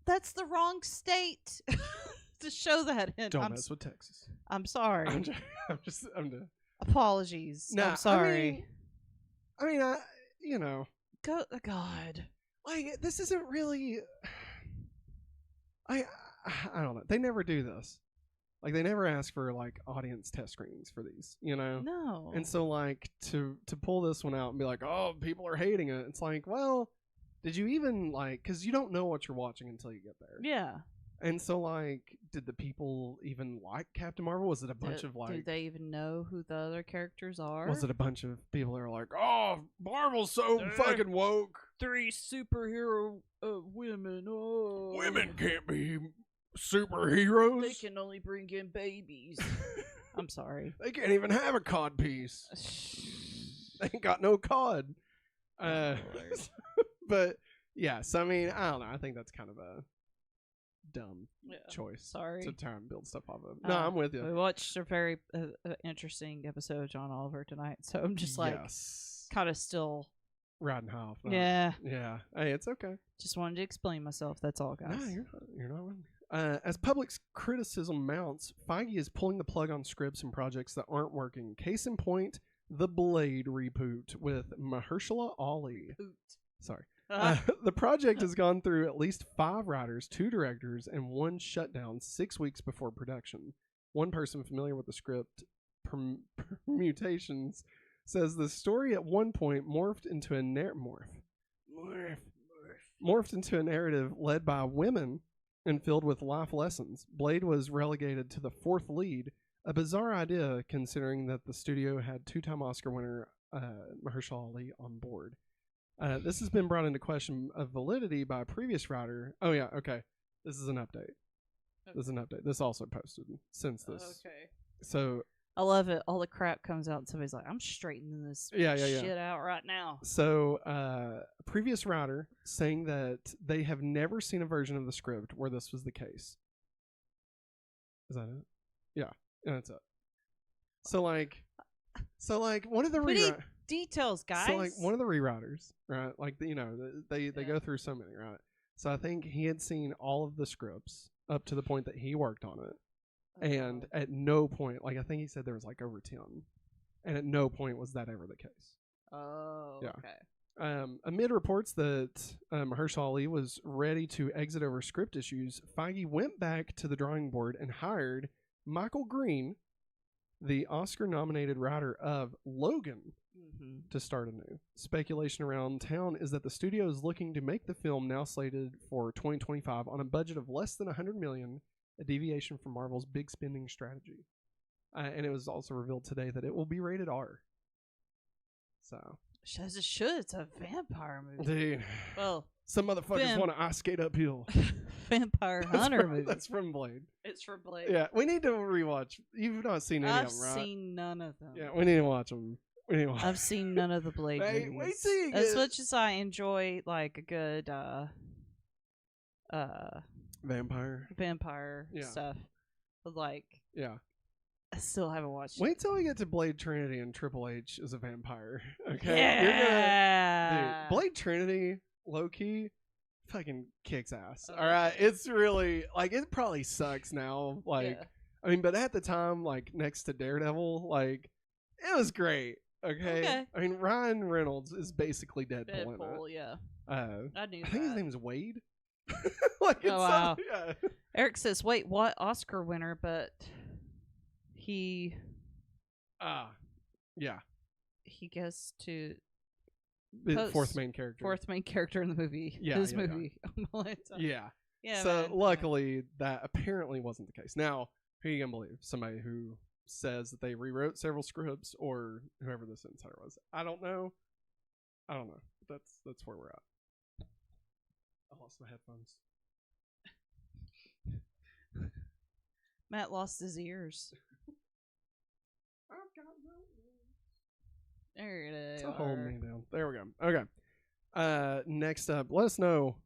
That's the wrong state to show that in. Don't mess with Texas. I'm sorry. I'm just Apologies. Nah, I'm sorry. I mean, you know. God. Like, this isn't really... I don't know. They never do this. Like, they never ask for, like, audience test screenings for these, you know? No. And so, like, to pull this one out and be like, oh, people are hating it. It's like, well... Did you even, like, because you don't know what you're watching until you get there. Yeah. And so, like, did the people even like Captain Marvel? Was it a bunch of, like... Do they even know who the other characters are? Was it a bunch of people that are like, oh, Marvel's so fucking woke. 3 superhero women. Oh. Women can't be superheroes. They can only bring in babies. I'm sorry. They can't even have a cod piece. They ain't got no cod. But yes, I mean, I don't know. I think that's kind of a dumb choice. Sorry. To try and build stuff off of. No, I'm with you. We watched a very interesting episode of John Oliver tonight, so I'm just like kind of still riding high off. Yeah. Yeah. Hey, it's okay. Just wanted to explain myself. That's all, guys. No, you're not wrong. As public criticism mounts, Feige is pulling the plug on scripts and projects that aren't working. Case in point, the Blade reboot with Mahershala Ali. Sorry. The project has gone through at least 5 writers, 2 directors, and 1 shutdown 6 weeks before production. One person familiar with the script permutations says the story at one point morphed into a narrative led by women and filled with life lessons. Blade was relegated to the 4th lead, a bizarre idea considering that the studio had 2-time Oscar winner Mahershala Ali on board. This has been brought into question of validity by a previous writer. Oh, yeah, okay. This is an update. This is an update. This also posted since this. Okay. So I love it. All the crap comes out and somebody's like, I'm straightening this shit out right now. So a previous writer saying that they have never seen a version of the script where this was the case. Is that it? Yeah, that's it. So like one of the details, guys. So like one of the rewriters, right? Like they Yeah. go through so many, right? So I think he had seen all of the scripts up to the point that he worked on it, and at no point, like I think he said there was like over 10, and at no point was that ever the case. Oh, Yeah. okay. Amid reports that Mahershala Ali was ready to exit over script issues, Feige went back to the drawing board and hired Michael Green, the Oscar-nominated writer of Logan, to start anew. Speculation around town is that the studio is looking to make the film, now slated for 2025, on a budget of less than $100 million, a deviation from Marvel's big spending strategy. And it was also revealed today that it will be rated R. So, As it should. It's a vampire movie. dude, Well, some motherfuckers want to ice skate uphill. vampire hunter movie. That's from Blade. It's from Blade. Yeah, we need to rewatch. You've not seen any I've of them, right? seen none of them. Yeah, we need to watch them. I've seen none of the Blade Hey, movies. wait till you As get- much as I enjoy like a good Vampire. vampire Yeah. stuff, but like Yeah. I still haven't watched it. Wait till we get to Blade Trinity and Triple H as a vampire. Okay. Yeah. Dude, Blade Trinity, low key, fucking kicks ass. Oh, All right. okay. It's really like it probably sucks now. Like Yeah. I mean, but at the time, like next to Daredevil, like it was great. Okay. I mean, Ryan Reynolds is basically Deadpool, in Deadpool, it. yeah. I knew think his that. name is Wade. Like Oh, wow. yeah. Eric says, "Wait, what? Oscar winner?" But he Yeah. gets to The Post- fourth main character. fourth main character in the movie. Yeah, This yeah, yeah. movie. Yeah. Yeah. So man. luckily that apparently wasn't the case. Now, who are you gonna believe? Somebody who says that they rewrote several scripts, or whoever this insider was? I don't know. That's where we're at. I lost my headphones. Matt lost his ears. I've got no There it is. It's holding me down. There we go. Okay. Next up, let us know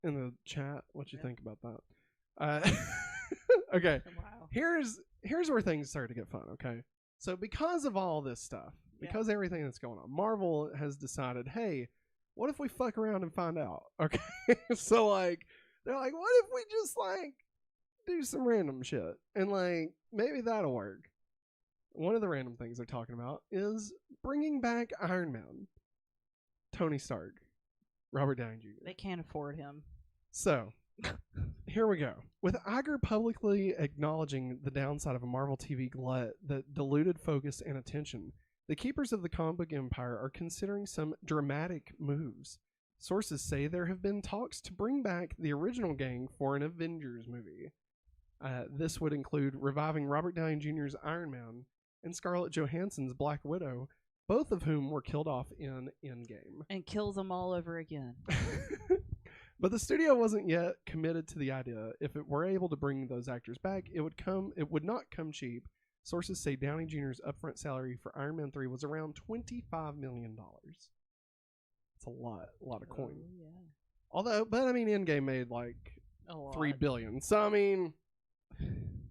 in the chat what you think about that. Okay. Wow. Here's where things start to get fun, okay? So because of all this stuff, because everything that's going on, Marvel has decided, hey, what if we fuck around and find out? Okay. So like they're like, what if we just like do some random shit? And like maybe that'll work. One of the random things they're talking about is bringing back Iron Man. Tony Stark. Robert Downey Jr. They can't afford him. So, here we go. With Iger publicly acknowledging the downside of a Marvel TV glut that diluted focus and attention, the keepers of the comic book empire are considering some dramatic moves. Sources say there have been talks to bring back the original gang for an Avengers movie. This would include reviving Robert Downey Jr.'s Iron Man and Scarlett Johansson's Black Widow, both of whom were killed off in Endgame. And kill them all over again. But the studio wasn't yet committed to the idea. If it were able to bring those actors back, it would not come cheap. Sources say Downey Jr.'s upfront salary for Iron Man 3 was around $25 million. It's a lot of coin. Oh, yeah. Although, but I mean, Endgame made like A lot. $3 billion. So I mean,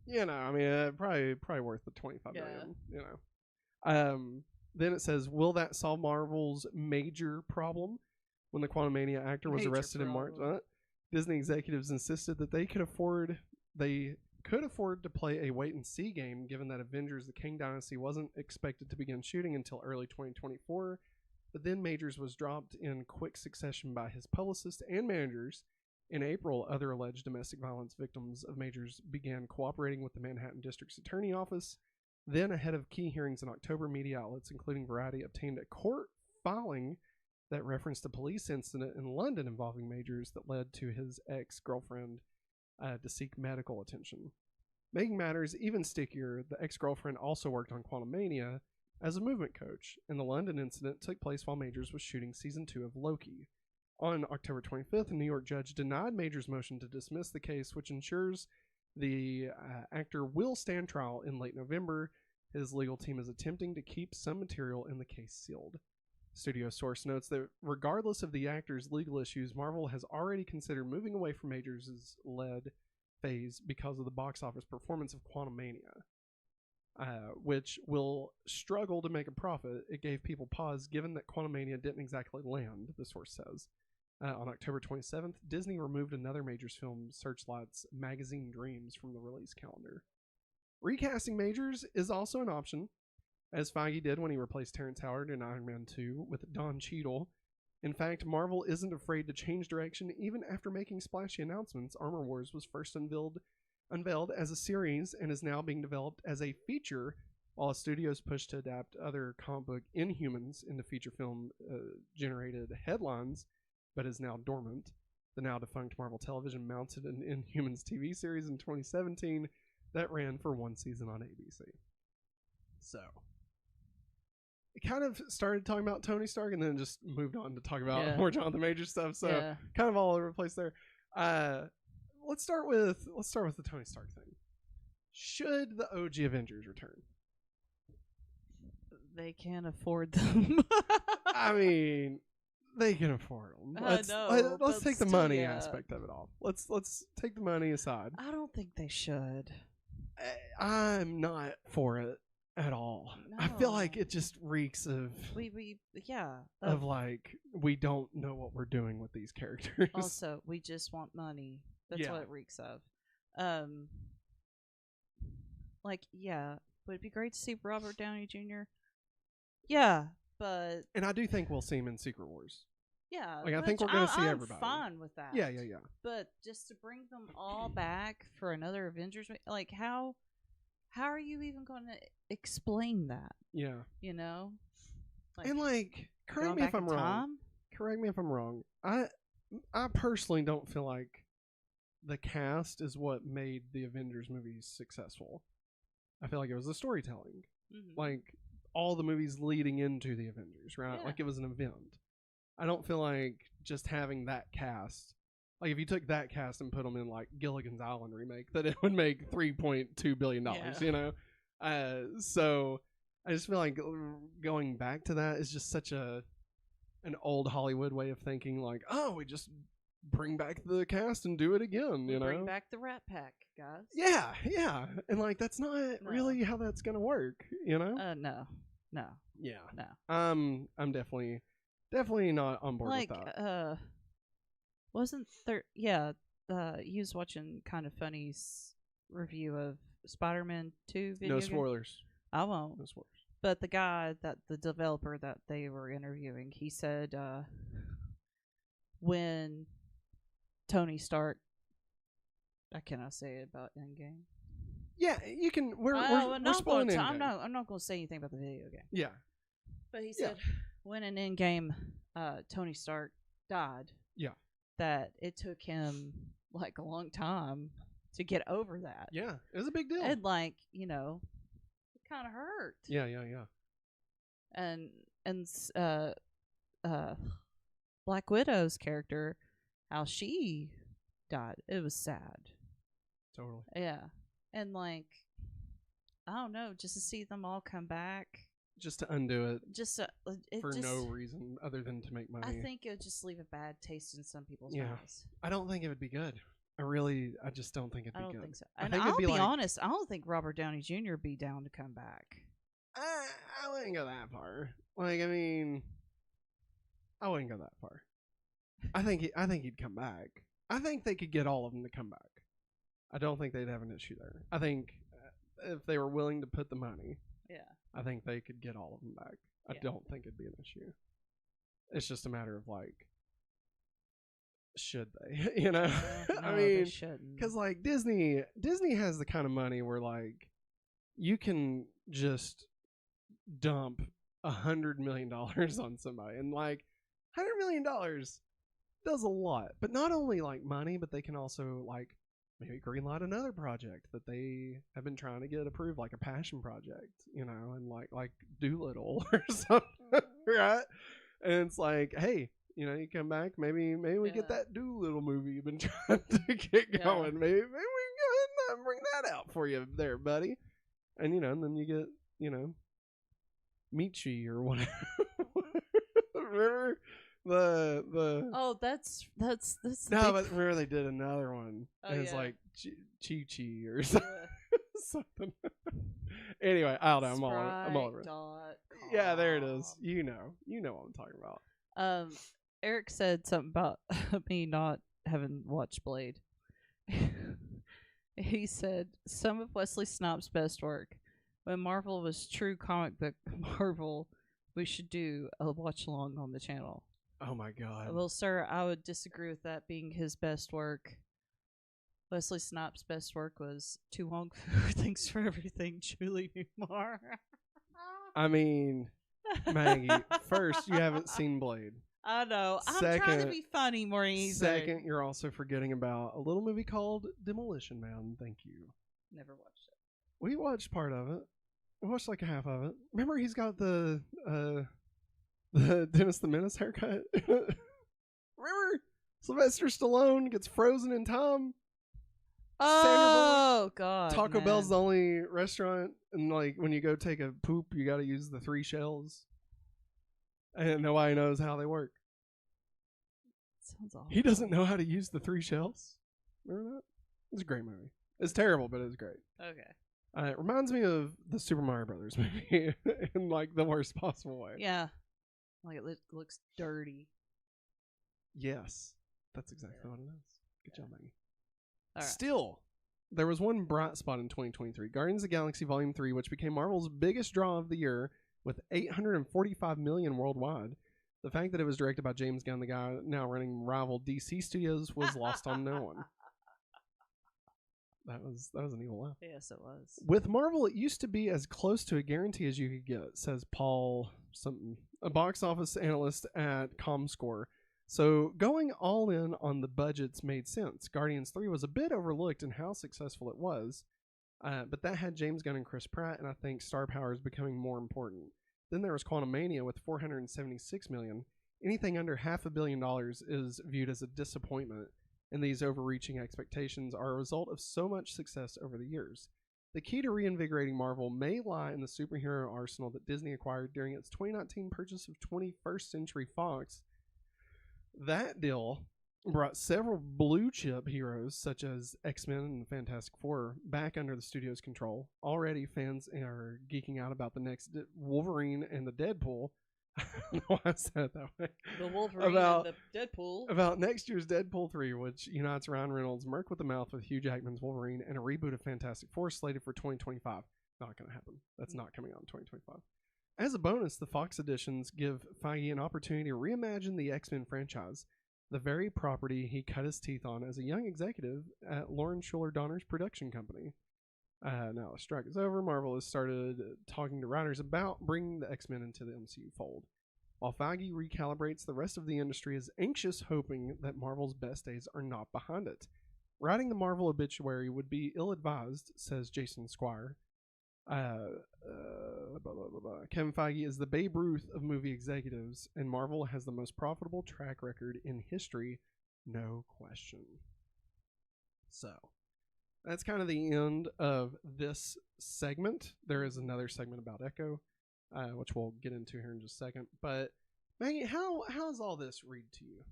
you know, I mean, probably worth the $25 million. You know. Then it says, will that solve Marvel's major problem? When the Quantumania actor was Major arrested in March, problem. Disney executives insisted that they could afford to play a wait and see game, given that Avengers: The Kang Dynasty wasn't expected to begin shooting until early 2024. But then Majors was dropped in quick succession by his publicist and managers. In April, other alleged domestic violence victims of Majors began cooperating with the Manhattan District's Attorney Office. Then, ahead of key hearings in October, media outlets, including Variety, obtained a court filing that referenced a police incident in London involving Majors that led to his ex-girlfriend to seek medical attention. Making matters even stickier, the ex-girlfriend also worked on Quantumania as a movement coach, and the London incident took place while Majors was shooting Season 2 of Loki. On October 25th, a New York judge denied Majors' motion to dismiss the case, which ensures the actor will stand trial in late November. His legal team is attempting to keep some material in the case sealed. Studio source notes that regardless of the actor's legal issues, Marvel has already considered moving away from Majors' lead phase because of the box office performance of Quantumania. which will struggle to make a profit. It gave people pause given that Quantumania didn't exactly land, the source says. On October 27th, Disney removed another major film, Searchlight's Magazine Dreams, from the release calendar. Recasting majors is also an option, as Feige did when he replaced Terrence Howard in Iron Man 2 with Don Cheadle. In fact, Marvel isn't afraid to change direction even after making splashy announcements. Armor Wars was first unveiled as a series and is now being developed as a feature, while studios push to adapt other comic book Inhumans into feature film generated headlines, but is now dormant. The now defunct Marvel Television mounted an Inhumans TV series in 2017 that ran for one season on ABC. So, it kind of started talking about Tony Stark and then just moved on to talk about more Jonathan Majors stuff. So, kind of all over the place there. Let's start with the Tony Stark thing. Should the OG Avengers return? They can't afford them. I mean, they can afford them. Let's take the money aspect of it off. Let's take the money aside. I don't think they should. I'm not for it at all. No. I feel like it just reeks of of like we don't know what we're doing with these characters. Also, we just want money. That's what it reeks of. Would it be great to see Robert Downey Jr.? Yeah, but and I do think we'll see him in Secret Wars. Yeah, like I think we're gonna see everybody. I'm fine with that. Yeah. But just to bring them all back for another Avengers, like how are you even going to explain that? Yeah, you know. And like, correct me if I'm wrong. Correct me if I'm wrong. I personally don't feel like the cast is what made the Avengers movies successful. I feel like it was the storytelling. Mm-hmm. Like all the movies leading into the Avengers, right? Yeah. Like it was an event. I don't feel like just having that cast, like if you took that cast and put them in like Gilligan's Island remake, that it would make $3.2 billion, you know? So I just feel like going back to that is just such an old Hollywood way of thinking, like, oh, we just bring back the cast and do it again, you know? Bring back the Rat Pack, guys. Yeah. And like, that's not really how that's going to work, you know? No. Yeah. No. I'm definitely not on board with that. Wasn't there? Yeah, you was watching Kind of Funny's review of Spider-Man 2 video. No spoilers. I won't. No spoilers. But the guy the developer that they were interviewing, he said when Tony Stark, I cannot say it about Endgame. Yeah, you can. We're spoiling Endgame. I'm not going to say anything about the video game. Yeah. But he said when in Endgame, Tony Stark died. Yeah. That it took him like a long time to get over that. Yeah, it was a big deal. And like, it kind of hurt. Yeah. And Black Widow's character, how she died, it was sad. Totally. Yeah. And like, I don't know, just to see them all come back. Just to undo it. For no reason other than to make money. I think it would just leave a bad taste in some people's mouths. I don't think it would be good. I just don't think it'd be good. I don't think so. And I'll be honest, I don't think Robert Downey Jr. would be down to come back. I wouldn't go that far. Like, I mean, I wouldn't go that far. I think he'd come back. I think they could get all of them to come back. I don't think they'd have an issue there. I think if they were willing to put the money, I think they could get all of them back. I don't think it'd be an issue. It's just a matter of like, should they? No, I mean, because like Disney has the kind of money where like you can just dump $100 million on somebody, and like $100 million does a lot. But not only like money, but they can also like maybe greenlight another project that they have been trying to get approved, like a passion project, and like Doolittle or something, right? And it's like, hey, you come back, maybe we get that Doolittle movie you've been trying to get going. Maybe we can go ahead and bring that out for you there, buddy. And and then you get Michi or whatever. Remember the that's no, but remember they did another one. It was like Chi-Chi or something. Anyway, I don't know. I'm all over it. Sprite.com. Yeah, there it is. You know what I'm talking about. Eric said something about me not having watched Blade. He said some of Wesley Snipes' best work. When Marvel was true comic book Marvel, we should do a watch along on the channel. Oh my god. Well, sir, I would disagree with that being his best work. Wesley Snipes' best work was Too Long for Thanks for Everything, Julie Newmar. I mean, Maggie, first, you haven't seen Blade. I know. I'm Second, trying to be funny more than anything. Second, you're also forgetting about a little movie called Demolition Man. Thank you. Never watched it. We watched part of it. We watched like a half of it. Remember, he's got the Dennis the Menace haircut. Remember, Sylvester Stallone gets frozen in time. Oh God! Taco man. Bell's the only restaurant, and like when you go take a poop, you got to use the 3 shells, and nobody knows how they work. Sounds awful. He doesn't know how to use the 3 shells. Remember that? It's a great movie. It's terrible, but it's great. Okay. It reminds me of the Super Mario Brothers movie in like the worst possible way. Yeah. Like it looks dirty. Yes, that's exactly what it is. Good job, Maggie. All right. Still, there was one bright spot in 2023. Guardians of the Galaxy Volume 3, which became Marvel's biggest draw of the year with $845 million worldwide. The fact that it was directed by James Gunn, the guy now running rival DC Studios, was lost on no one. That was an evil laugh. Yes, it was. With Marvel, it used to be as close to a guarantee as you could get, says Paul something, a box office analyst at ComScore. So going all in on the budgets made sense. Guardians 3 was a bit overlooked in how successful it was, but that had James Gunn and Chris Pratt, and I think star power is becoming more important. Then there was Quantumania with $476 million. Anything under $500 million is viewed as a disappointment, and these overreaching expectations are a result of so much success over the years. The key to reinvigorating Marvel may lie in the superhero arsenal that Disney acquired during its 2019 purchase of 21st Century Fox. That deal brought several blue-chip heroes, such as X-Men and the Fantastic Four, back under the studio's control. Already, fans are geeking out about the next Wolverine and the Deadpool. I don't know why I said it that way. The Wolverine and the Deadpool. About next year's Deadpool 3, which unites Ryan Reynolds' Merc with the Mouth with Hugh Jackman's Wolverine, and a reboot of Fantastic Four slated for 2025. Not going to happen. That's not coming out in 2025. As a bonus, the Fox editions give Feige an opportunity to reimagine the X-Men franchise, the very property he cut his teeth on as a young executive at Lauren Schuler Donner's production company. Now the strike is over. Marvel has started talking to writers about bringing the X-Men into the MCU fold. While Feige recalibrates, the rest of the industry is anxious, hoping that Marvel's best days are not behind it. Writing the Marvel obituary would be ill-advised, says Jason Squire. Kevin Feige is the Babe Ruth of movie executives, and Marvel has the most profitable track record in history, no question. So, that's kind of the end of this segment. There is another segment about Echo, which we'll get into here in just a second. But Maggie, how's all this read to you?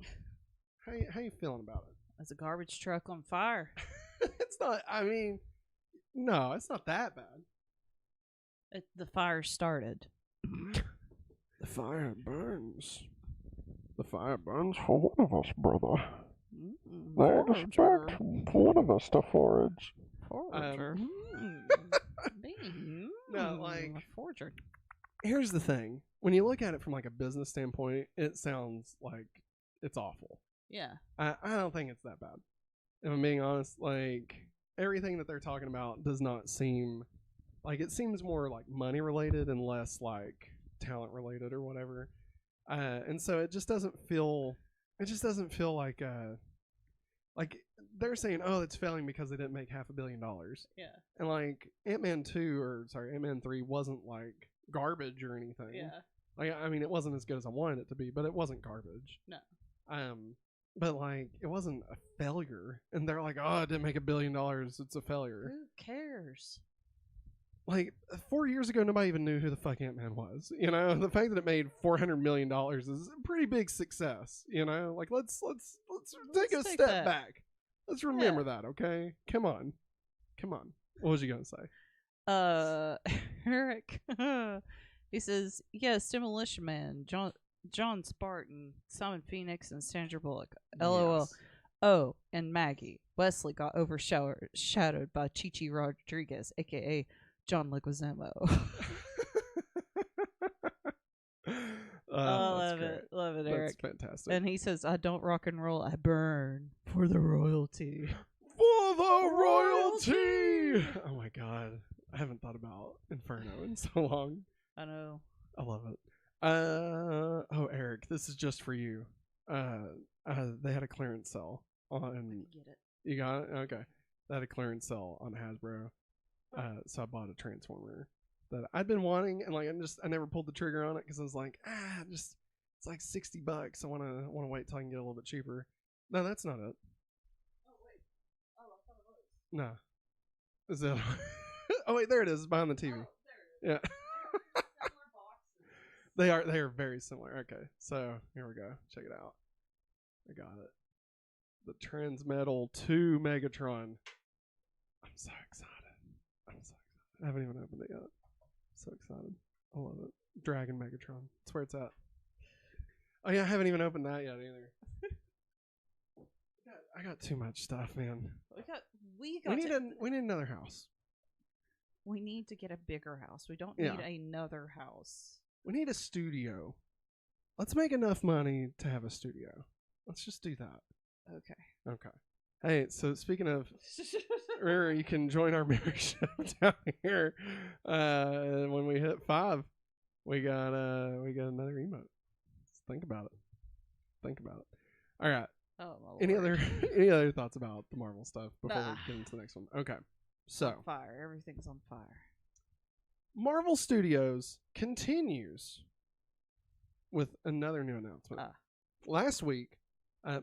How you feeling about it? As a garbage truck on fire. It's not. I mean, no, it's not that bad. The fire started. The fire burns. The fire burns for one of us, brother. They expect one of us to forage. Forager. No, like, forger. Here's the thing. When you look at it from like a business standpoint, it sounds like it's awful. Yeah. I don't think it's that bad. If I'm being honest, like, everything that they're talking about does not seem... Like, it seems more, like, money-related and less, like, talent-related or whatever. And so it just doesn't feel... It just doesn't feel like... Like, they're saying, oh, it's failing because they didn't make $500 million. Yeah. And, like, Ant-Man 3 wasn't, like, garbage or anything. Yeah. Like, I mean, it wasn't as good as I wanted it to be, but it wasn't garbage. No. But, like, it wasn't a failure. And they're like, oh, it didn't make $1 billion. It's a failure. Who cares? Like, 4 years ago, nobody even knew who the fuck Ant-Man was. You know, the fact that it made $400 million is a pretty big success. You know, like, let's take a step back. Let's remember that, okay? Come on. What was you gonna say? Eric. He says, yes, Demolition Man, John Spartan, Simon Phoenix, and Sandra Bullock. LOL. Yes. Oh, and Maggie. Wesley got overshadowed by Chichi Rodriguez, a.k.a. John Leguizamo. Love it. Love it, Eric. That's fantastic. And he says, I don't rock and roll, I burn for the royalty. For the royalty! Oh my god. I haven't thought about Inferno in so long. I know. I love it. Oh, Eric, this is just for you. They had a clearance sale on. Get it. You got it? Okay. They had a clearance sale on Hasbro. So I bought a Transformer that I'd been wanting, and like I never pulled the trigger on it because I was like, it's like $60. I want to wait till I can get a little bit cheaper. No, that's not it. Oh wait. Oh, I thought it was. No. Is that? Oh wait, there it is. It's behind the TV. Oh, there it is. Yeah. They are very similar. Okay, so here we go. Check it out. I got it. The Transmetal 2 Megatron. I'm so excited. I haven't even opened it yet. So excited. I love it. Dragon Megatron. That's where it's at. Oh yeah, I haven't even opened that yet either. I got too much stuff, man. We need another house. We need to get a bigger house. We don't need another house. We need a studio. Let's make enough money to have a studio. Let's just do that. Okay. Hey, so speaking of, remember you can join our membership down here. When we hit 5, we got another emote. Think about it. All right. Oh, any other thoughts about the Marvel stuff before we get into the next one? Okay. So on fire. Everything's on fire. Marvel Studios continues with another new announcement. Last week,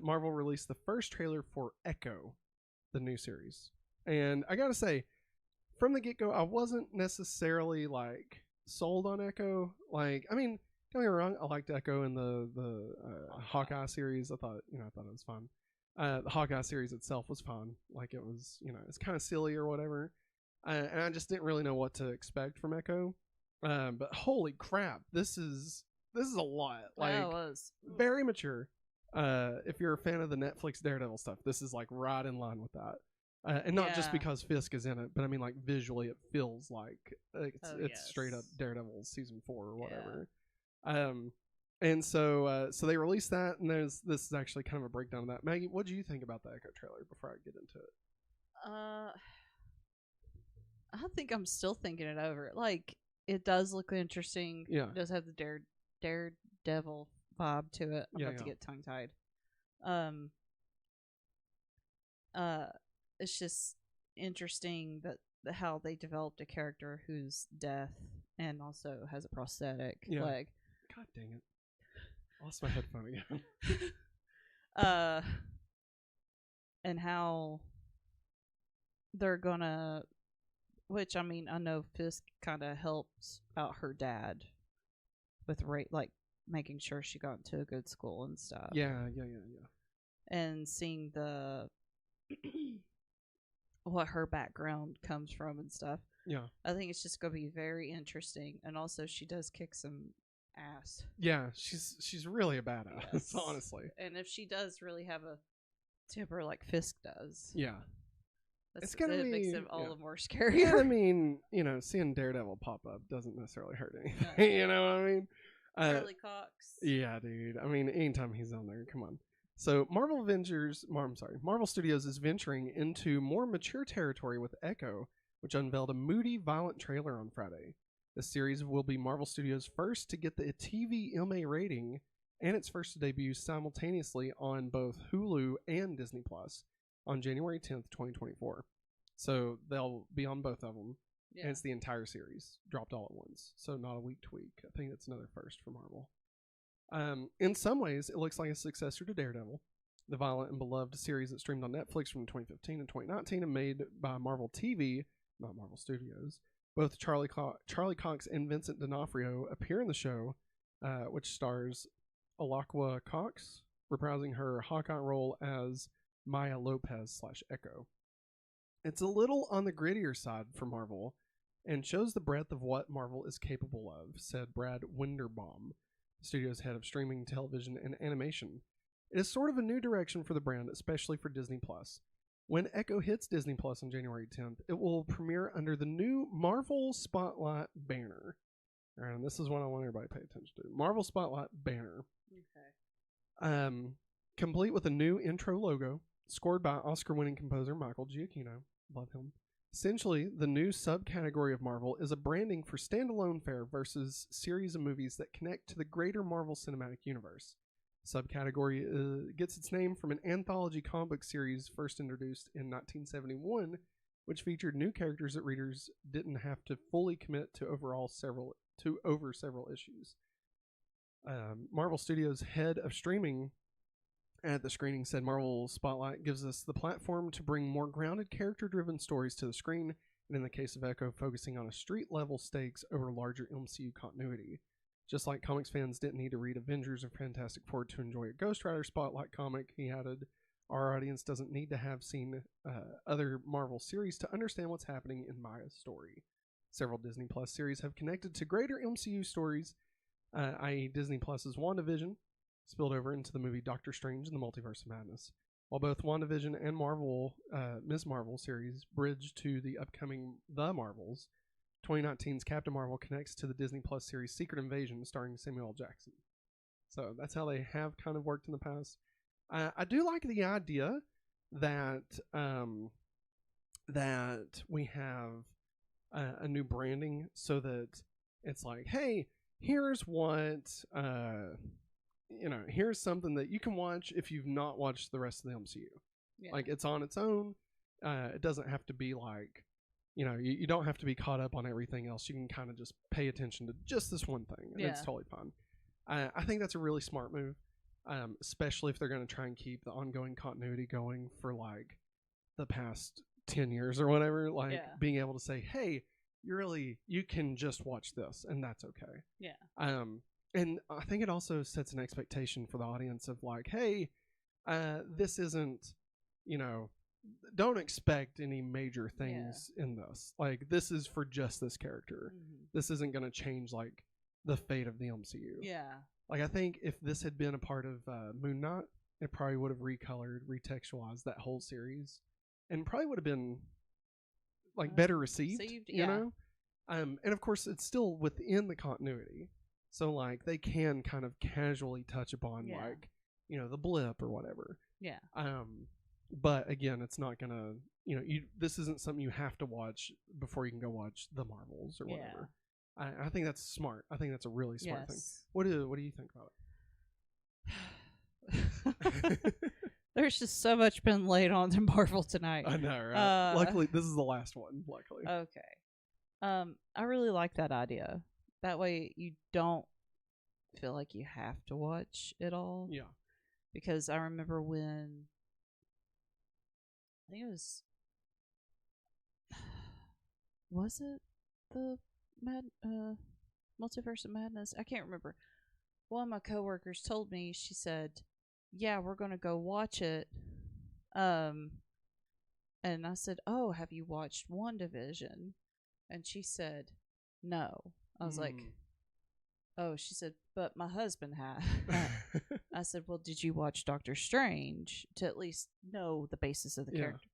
Marvel released the first trailer for Echo, the new series. And I gotta say, from the get-go, I wasn't necessarily like sold on Echo. Like, I mean, don't get me wrong, I liked Echo in the Hawkeye series. I thought it was fun. The Hawkeye series itself was fun. Like, it was, it's kind of silly or whatever. And I just didn't really know what to expect from Echo. But holy crap, this is a lot. Like, it was very mature. If you're a fan of the Netflix Daredevil stuff, this is like right in line with that. And not just because Fisk is in it, but I mean, like, visually it feels like it's straight up Daredevil season 4 or whatever. And so they released that, and this is actually kind of a breakdown of that. Maggie, what do you think about the Echo trailer before I get into it? I think I'm still thinking it over. Like, it does look interesting. Yeah. It does have the Daredevil vibe to it. I'm about to get tongue-tied. It's just interesting that how they developed a character who's deaf and also has a prosthetic leg. God dang it. I lost my headphone again. And how they're gonna, which, I mean, I know Fisk kind of helps out her dad with making sure she got into a good school and stuff. Yeah. And seeing what her background comes from and stuff. Yeah. I think it's just going to be very interesting. And also, she does kick some ass. Yeah, she's really a badass, yes. Honestly. And if she does really have a temper like Fisk does. Yeah. It makes it all the more scary. Yeah, I mean, seeing Daredevil pop up doesn't necessarily hurt anything. You know what I mean? Charlie Cox. Yeah, dude. I mean, anytime he's on there, come on. So Marvel Studios is venturing into more mature territory with Echo, which unveiled a moody, violent trailer on Friday. The series will be Marvel Studios' first to get the TVMA rating, and its first to debut simultaneously on both Hulu and Disney Plus on January 10th, 2024. So they'll be on both of them, and it's the entire series dropped all at once. So not a week to week. I think that's another first for Marvel. In some ways, it looks like a successor to Daredevil, the violent and beloved series that streamed on Netflix from 2015 and 2019 and made by Marvel TV, not Marvel Studios. Both Charlie Cox and Vincent D'Onofrio appear in the show, which stars Alaqua Cox, reprising her Hawkeye role as Maya Lopez / Echo. It's a little on the grittier side for Marvel, and shows the breadth of what Marvel is capable of, said Brad Winderbaum, the studio's head of streaming, television, and animation. It is sort of a new direction for the brand, especially for Disney+. When Echo hits Disney Plus on January 10th, it will premiere under the new Marvel Spotlight banner. All right, and this is what I want everybody to pay attention to. Marvel Spotlight banner. Okay. Complete with a new intro logo, scored by Oscar-winning composer Michael Giacchino. Love him. Essentially, the new subcategory of Marvel is a branding for standalone fare versus series of movies that connect to the greater Marvel Cinematic Universe. Subcategory gets its name from an anthology comic book series first introduced in 1971, which featured new characters that readers didn't have to fully commit to over several issues. Marvel Studios' head of streaming at the screening said Marvel Spotlight gives us the platform to bring more grounded, character-driven stories to the screen, and in the case of Echo, focusing on a street-level stakes over larger MCU continuity. Just like comics fans didn't need to read Avengers or Fantastic Four to enjoy a Ghost Rider Spotlight comic, he added, our audience doesn't need to have seen other Marvel series to understand what's happening in my story. Several Disney Plus series have connected to greater MCU stories, i.e. Disney Plus's WandaVision, spilled over into the movie Doctor Strange and the Multiverse of Madness. While both WandaVision and Ms. Marvel series bridge to the upcoming The Marvels, 2019's Captain Marvel connects to the Disney Plus series Secret Invasion starring Samuel L. Jackson. So that's how they have kind of worked in the past. I do like the idea that that we have a new branding so that it's like, hey, here's what here's something that you can watch if you've not watched the rest of the MCU. Yeah. Like, it's on its own. It doesn't have to be like, you don't have to be caught up on everything else. You can kind of just pay attention to just this one thing, and it's totally fine. I think that's a really smart move, especially if they're going to try and keep the ongoing continuity going for like the past 10 years or whatever. Like, being able to say, hey, you can just watch this, and that's okay. Yeah. And I think it also sets an expectation for the audience of like, hey, this isn't, don't expect any major things in this. Like, this is for just this character. Mm-hmm. This isn't going to change like the fate of the MCU. Yeah. Like, I think if this had been a part of Moon Knight, it probably would have recolored, retextualized that whole series, and probably would have been like better received. You know? And of course, it's still within the continuity. So, like, they can kind of casually touch upon, like, the blip or whatever. Yeah. But, again, it's not going to, this isn't something you have to watch before you can go watch The Marvels or whatever. I think that's smart. I think that's a really smart thing. What do you think about it? There's just so much been laid on to Marvel tonight. I know, right? Luckily, this is the last one, luckily. Okay. I really like that idea. That way you don't feel like you have to watch it all. Yeah. Because I remember when, I think it was it the Multiverse of Madness? I can't remember. One of my coworkers told me, she said, yeah, we're going to go watch it. And I said, oh, have you watched WandaVision? And she said, no. I was like, oh, she said, but my husband had. I said, well, did you watch Doctor Strange to at least know the basis of the character?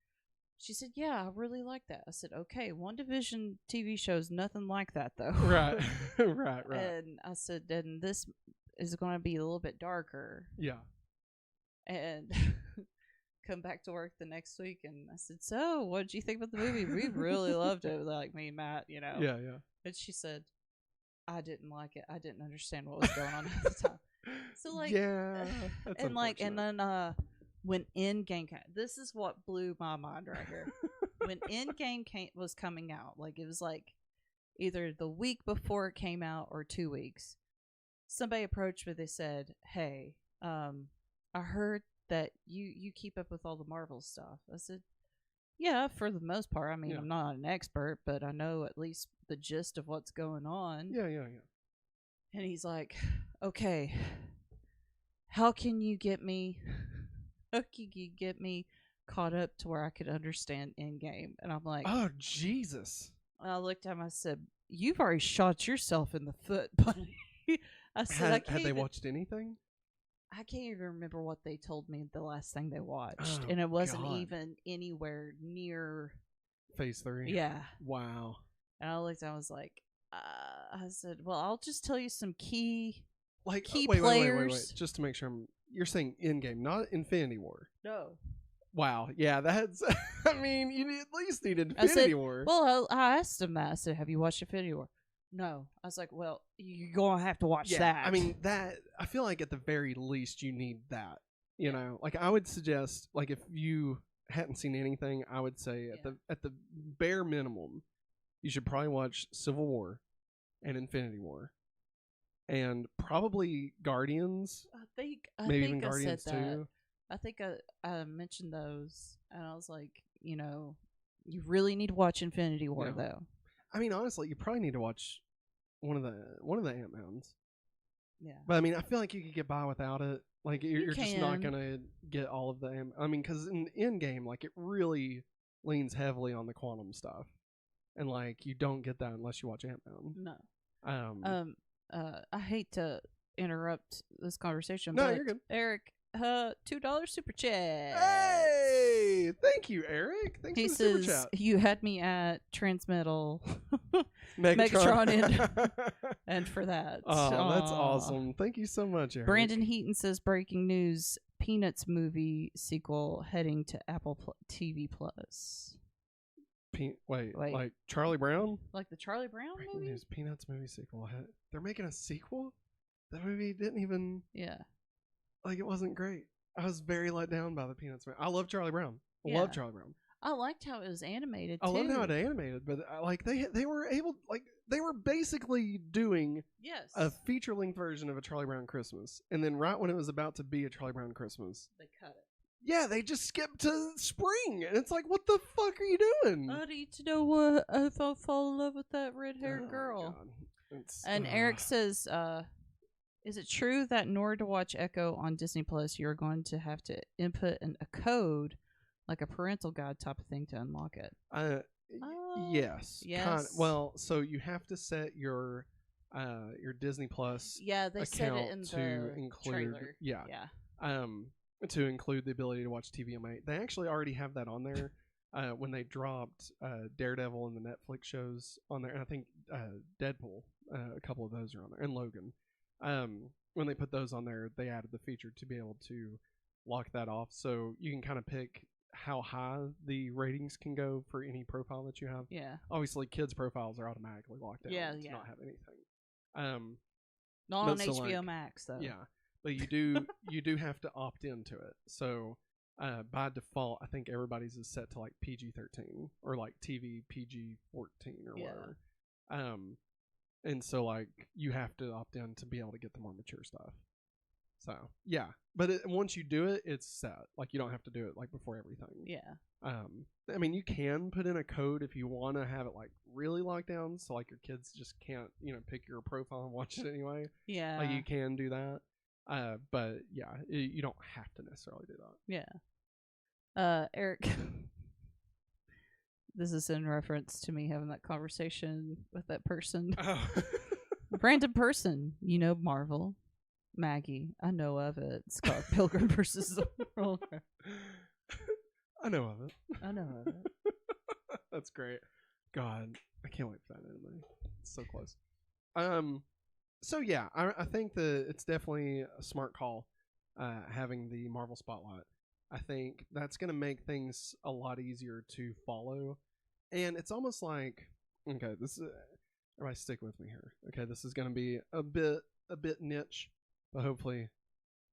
She said, yeah, I really like that. I said, okay, WandaVision TV show is nothing like that, though. Right. right. And I said, and this is going to be a little bit darker. Yeah. And come back to work the next week, and I said, so what did you think about the movie? We really loved it, like me and Matt, Yeah. And she said, I didn't like it. I didn't understand what was going on at the time. So, like, that's and then when Endgame came, this is what blew my mind right here. When Endgame was coming out, like, it was like either the week before it came out or 2 weeks, somebody approached me. They said, hey, I heard that you keep up with all the Marvel stuff. I said, yeah, for the most part. I mean, I'm not an expert, but I know at least the gist of what's going on. Yeah. And he's like, okay, how can you get me caught up to where I could understand Endgame? And I'm like, oh, Jesus. I looked at him. I said, "You've already shot yourself in the foot, buddy." I said, Had they watched anything? I can't even remember what they told me the last thing they watched, Oh, and it wasn't God. even anywhere near. Phase 3? Yeah. Wow. And I looked. I was like, I said, "Well, I'll just tell you some key Like, key wait, players." just to make sure you're saying Endgame, not Infinity War. No. Wow. Yeah, that's. I mean, you at least need I Infinity said, War. well, I asked him that. I said, "Have you watched Infinity War?" No. I was like, "Well, you're gonna have to watch that." I mean, that. I feel like at the very least you need that. You know, like I would suggest, like if you hadn't seen anything, I would say at the bare minimum, you should probably watch Civil War and Infinity War, and probably Guardians. I maybe think even Guardians I said that. 2. I think I mentioned those, and I was like, you really need to watch Infinity War, Yeah. though. I mean, honestly, you probably need to watch one of the Ant-Mans. Yeah. But I mean, I feel like you could get by without it. Like you're just not can. gonna get all of the. I mean, because in Endgame, like it really leans heavily on the quantum stuff, and like you don't get that unless you watch Ant-Man. No. I hate to interrupt this conversation, No, but you're good. Eric, $2 super chat. Hey, thank you, Eric. Thanks He for the super says chat. you had me at Transmetal, Megatron and for that. Oh, that's Aw. awesome. Thank you so much, Eric. Brandon Heaton says breaking news: Peanuts movie sequel heading to Apple TV Plus. Wait, Wait. like Charlie Brown? Like the Charlie Brown Breaking movie? news: Peanuts movie sequel. They're making a sequel? That movie didn't even Yeah. it wasn't great. I was very let down by the Peanuts movie. I love Charlie Brown. I Yeah. love Charlie Brown. I liked how it was animated, I too. loved how it animated, but they were able they were basically doing Yes. a feature length version of a Charlie Brown Christmas, and then right when it was about to be a Charlie Brown Christmas, They cut it. yeah, they just skipped to spring, and it's like, what the fuck are you doing? I need to know what if I fall in love with that red-haired Oh, girl. God. And Eric says, is it true that in order to watch Echo on Disney Plus, you're going to have to input a code, like a parental guide type of thing, to unlock it? Yes. Yes. Well, so you have to set your Disney Plus Yeah, they said account it in to the include trailer. yeah Yeah. to include the ability to watch TVMA. They actually already have that on there. When they dropped Daredevil and the Netflix shows on there, and I think Deadpool, a couple of those are on there, and Logan. When they put those on there, they added the feature to be able to lock that off, so you can kind of pick how high the ratings can go for any profile that you have. Yeah. Obviously, kids' profiles are automatically locked down to not have anything. Not on but so, HBO like, Max, though. Yeah, but you do have to opt into it. So by default, I think everybody's is set to like PG-13 or like TV PG-14 or whatever. And so like you have to opt in to be able to get the more mature stuff. So yeah, but once you do it, it's set. Like you don't have to do it like before everything. Yeah. I mean, you can put in a code if you want to have it like really locked down, so like your kids just can't pick your profile and watch it anyway. Yeah. Like you can do that. But yeah, you don't have to necessarily do that. Yeah. Eric, this is in reference to me having that conversation with that person. Oh. Random person, Marvel. Maggie, I know of it. Scott Pilgrim versus the World. I know of it. I know of it. That's great. God, I can't wait for that anime. It's so close. So yeah, I think that it's definitely a smart call, having the Marvel Spotlight. I think that's going to make things a lot easier to follow, and it's almost like, okay, everybody stick with me here. Okay, this is going to be a bit niche, but hopefully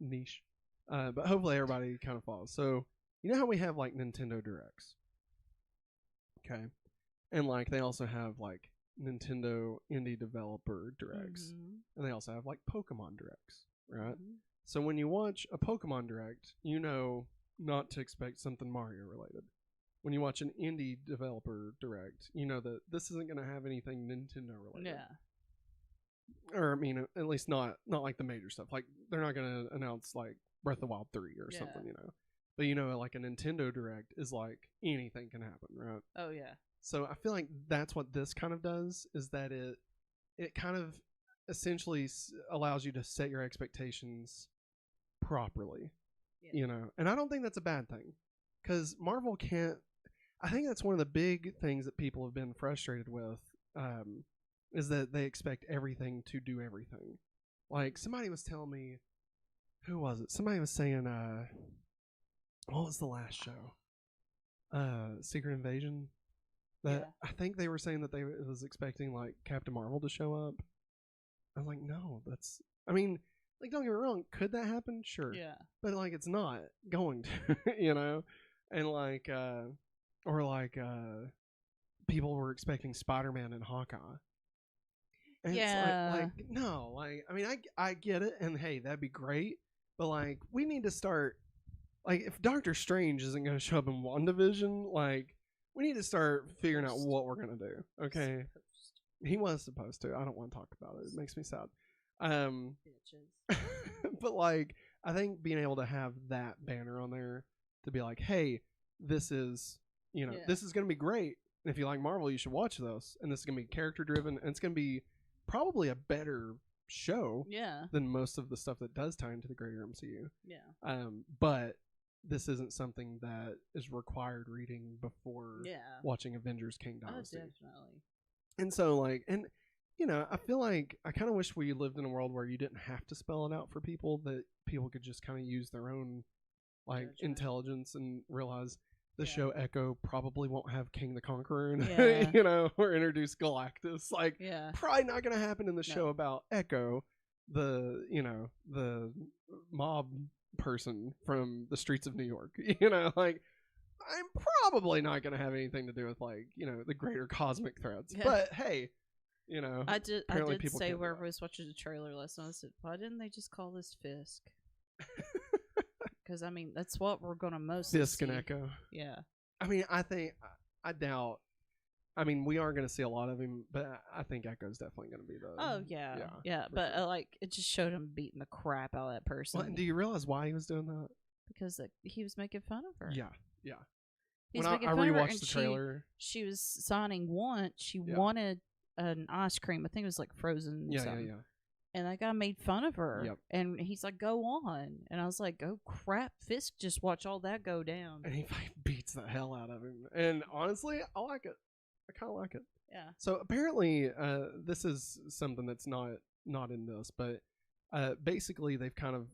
niche. But hopefully everybody kind of follows. So you know how we have like Nintendo Directs, okay, and like they also have like Nintendo indie developer directs, and they also have like Pokemon directs, right? So when you watch a Pokemon direct, you know not to expect something Mario related. When you watch an indie developer direct, you know that this isn't going to have anything Nintendo related. Yeah. Or I mean, at least not like the major stuff. Like they're not going to announce like Breath of the Wild 3 or something, But like a Nintendo direct is like anything can happen, right? Oh yeah. So I feel like that's what this kind of does, is that it kind of essentially allows you to set your expectations properly, you know. And I don't think that's a bad thing, because Marvel can't. I think that's one of the big things that people have been frustrated with, is that they expect everything to do everything. Like, somebody was telling me, who was it? Somebody was saying, what was the last show? Secret Invasion. That I think they were saying that they was expecting like Captain Marvel to show up. I was like, no, that's. I mean, like, don't get me wrong, could that happen? Sure. Yeah. But like, it's not going to, you know, and like, or like, people were expecting Spider-Man and Hawkeye. And yeah. it's like no, like, I mean, I get it, and hey, that'd be great, but like, we need to start. Like, if Doctor Strange isn't going to show up in WandaVision, like, we need to start figuring out what we're going to do. Okay. He was supposed to. I don't want to talk about it. It makes me sad. But like, I think being able to have that banner on there to be like, hey, this is, you know, this is going to be great. And if you like Marvel, you should watch this. And this is going to be character driven. And it's going to be probably a better show than most of the stuff that does tie into the greater MCU. Yeah. But this isn't something that is required reading before watching Avengers King Dynasty. Oh, definitely. And so, like, and, you know, I feel like I kind of wish we lived in a world where you didn't have to spell it out for people, that people could just kind of use their own, like, intelligence and realize the show Echo probably won't have King the Conqueror in it, you know, or introduce Galactus. Like, probably not going to happen in the show about Echo, the, you know, the mob person from the streets of New York. You know, like, I'm probably not going to have anything to do with, like, you know, the greater cosmic threats. But hey, you know, I did say where I was watching the trailer last night, I said, why didn't they just call this Fisk? Because I mean, that's what we're going to mostly Fisk see. and Echo. Yeah. I mean, I doubt. I mean, we are going to see a lot of him, but I think Echo's definitely going to be the. Oh yeah. But sure. Like, it just showed him beating the crap out of that person. Well, do you realize why he was doing that? Because he was making fun of her. Yeah. When I rewatched the trailer, she was signing once. She wanted an ice cream. I think it was like frozen. Yeah. And that guy made fun of her. Yep. And he's like, go on. And I was like, oh, crap. Fisk just watch all that go down. And he beats the hell out of him. And honestly, I like it. I kind of like it. Yeah. So apparently, this is something that's not in this, but basically they've kind of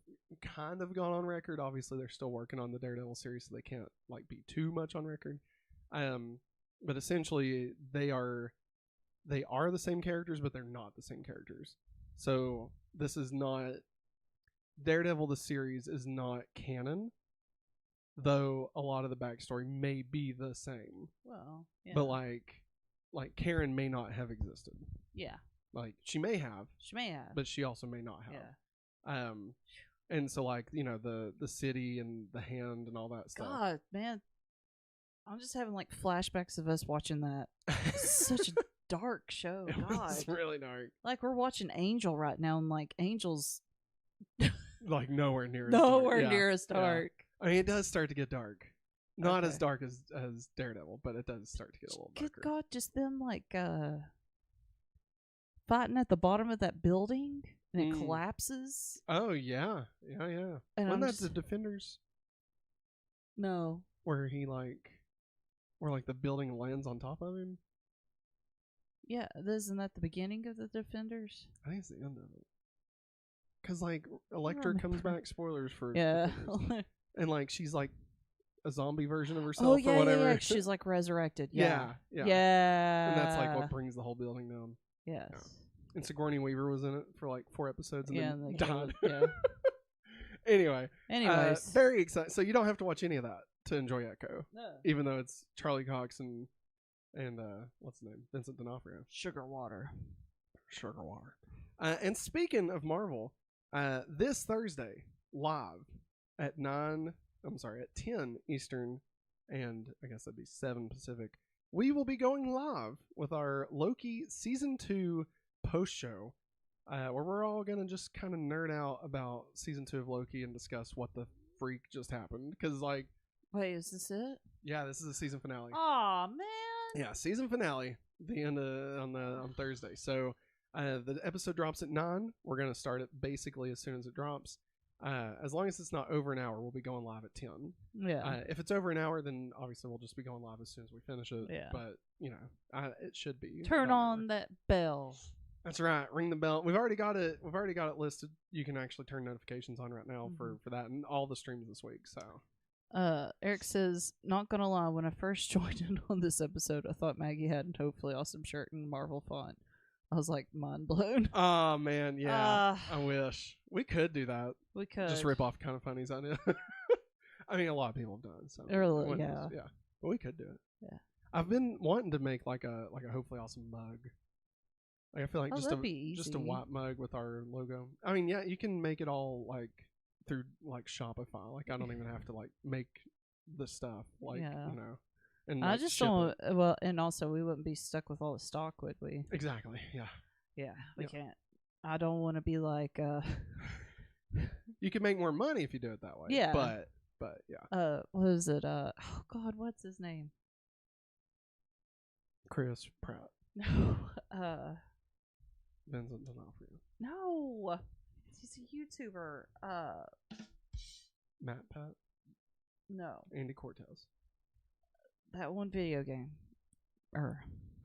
gone on record. Obviously, they're still working on the Daredevil series, so they can't like be too much on record. But essentially, they are the same characters, but they're not the same characters. So this is not Daredevil. The series is not canon, though a lot of the backstory may be the same. Well, yeah. But like Karen may not have existed. Yeah. Like, she may have, but she also may not have. Yeah. And so, like, you know, the city and the hand and all that stuff. God, man, I'm just having like flashbacks of us watching that. It's such a dark show. God, it's really dark. Like, we're watching Angel right now, and like Angel's like nowhere near as dark. I mean, it does start to get dark. Not as dark as Daredevil, but it does start to get a little darker. Good God, just them like fighting at the bottom of that building, and it collapses. Oh yeah. And wasn't that the Defenders? No. Where the building lands on top of him? Yeah, isn't that the beginning of the Defenders? I think it's the end of it. Because, like, Elektra comes back, spoilers for Defenders. And, like, she's, like, a zombie version of herself or whatever. Yeah. She's, like, resurrected. Yeah. And that's, like, what brings the whole building down. Yes. Yeah. And Sigourney Weaver was in it for, like, 4 episodes and then died. Yeah. Anyways. Very excited. So you don't have to watch any of that to enjoy Echo. No. Even though it's Charlie Cox and what's his name? Vincent D'Onofrio. Sugar water. And speaking of Marvel, this Thursday, live at 10 Eastern, and I guess that'd be 7 Pacific, we will be going live with our Loki Season 2 post-show, where we're all going to just kind of nerd out about Season 2 of Loki and discuss what the freak just happened. Because, like... Wait, is this it? Yeah, this is the season finale. Aw, man. Yeah, season finale. The end on Thursday. So the episode drops at 9. We're gonna start it basically as soon as it drops. As long as it's not over an hour, we'll be going live at 10. Yeah. If it's over an hour, then obviously we'll just be going live as soon as we finish it. Yeah. But it should be. Turn about an on hour. that bell. That's right. Ring the bell. We've already got it. We've already got it listed. You can actually turn notifications on right now for that and all the streams this week. So. Eric says, not gonna lie, when I first joined in on this episode, I thought Maggie had a Hopefully Awesome shirt in Marvel font. I was like, mind blown. Oh man, yeah. I wish we could do that. We could Just rip off Kind of Funny's idea. I mean, a lot of people have done so. Really, yeah. Yeah, but we could do it. Yeah. I've been wanting to make like a Hopefully Awesome mug. Like I feel like just a white mug with our logo. I mean, yeah, you can make it all like through like Shopify. Like I don't even have to like make the stuff. Like and I like, just ship don't. it. Well, and also we wouldn't be stuck with all the stock, would we? Exactly. Yeah. Yeah, we can't. I don't want to be like. You can make more money if you do it that way. Yeah. But yeah. What is it? Oh God, what's his name? Chris Pratt. No. Vincent D'Onofrio. No. He's a YouTuber. Matt Pat. No. Andy Cortez. That one video game.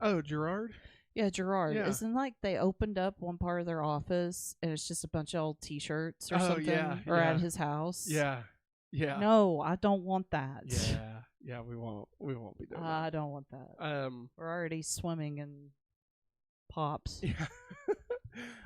Oh, Gerard? Yeah, Gerard. Yeah. Isn't like they opened up one part of their office and it's just a bunch of old T-shirts or something, or at his house? Yeah, yeah. No, I don't want that. Yeah. We won't be doing that. I don't want that. We're already swimming in pops. Yeah.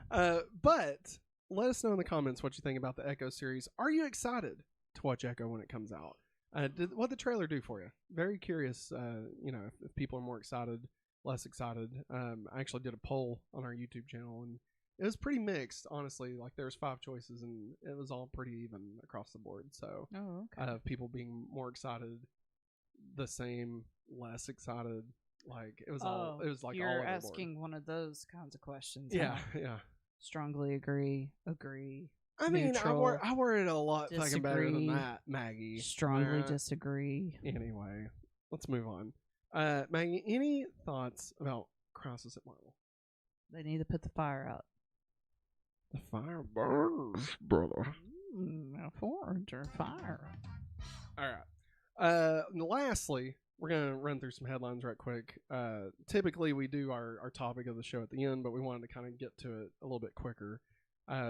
But let us know in the comments what you think about the Echo series. Are you excited to watch Echo when it comes out? What did the trailer do for you? Very curious. If people are more excited, less excited. I actually did a poll on our YouTube channel, and it was pretty mixed, honestly. Like there was 5 choices, and it was all pretty even across the board. So, people being more excited, the same, less excited. Like it was all. It was like you're all over asking one of those kinds of questions. Yeah, huh? yeah. Strongly agree. I mean, I worded it a lot fucking better than that, Maggie. Strongly disagree. Anyway, let's move on. Maggie, any thoughts about Crisis at Marvel? They need to put the fire out. The fire burns, brother. Forge or fire. All right. Lastly, we're going to run through some headlines right quick. Typically, we do our topic of the show at the end, but we wanted to kind of get to it a little bit quicker.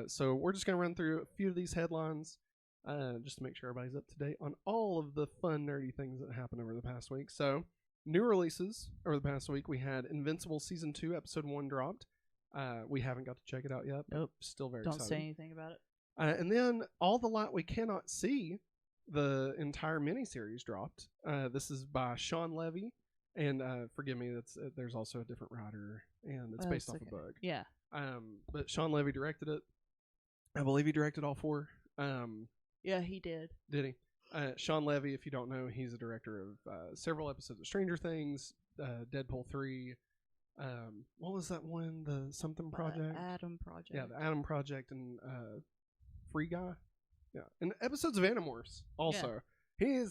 So we're just going to run through a few of these headlines just to make sure everybody's up to date on all of the fun, nerdy things that happened over the past week. So, new releases over the past week. We had Invincible Season 2, Episode 1 dropped. We haven't got to check it out yet. Nope. Still very Don't excited. say anything about it. And then All the Light We Cannot See, the entire miniseries dropped. This is by Sean Levy. And forgive me, there's also a different writer, and it's based off a book. Yeah. But Sean Levy directed it. I believe he directed all 4. Yeah, he did. Did he? Sean Levy, if you don't know, he's a director of several episodes of Stranger Things, Deadpool 3. What was that one? The something project? Adam Project. Yeah, the Adam Project and Free Guy. Yeah, and episodes of Animorphs also. Yeah.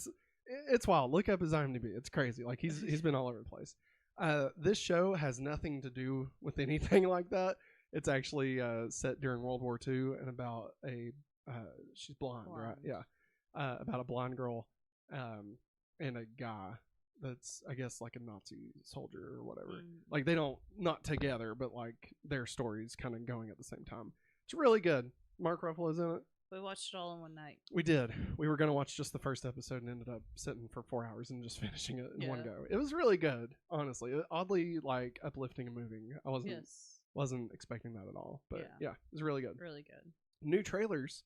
It's wild. Look up his IMDb. It's crazy. Like he's been all over the place. This show has nothing to do with anything like that. It's actually set during World War II and about she's blind, right? Yeah. About a blind girl and a guy that's, I guess, like a Nazi soldier or whatever. Like they not together, but like their stories kind of going at the same time. It's really good. Mark Ruffalo's in it. We watched it all in one night. We did. We were going to watch just the first episode and ended up sitting for 4 hours and just finishing it in one go. It was really good, honestly. Oddly, like, uplifting and moving. I wasn't expecting that at all. But yeah, it was really good. Really good. New trailers.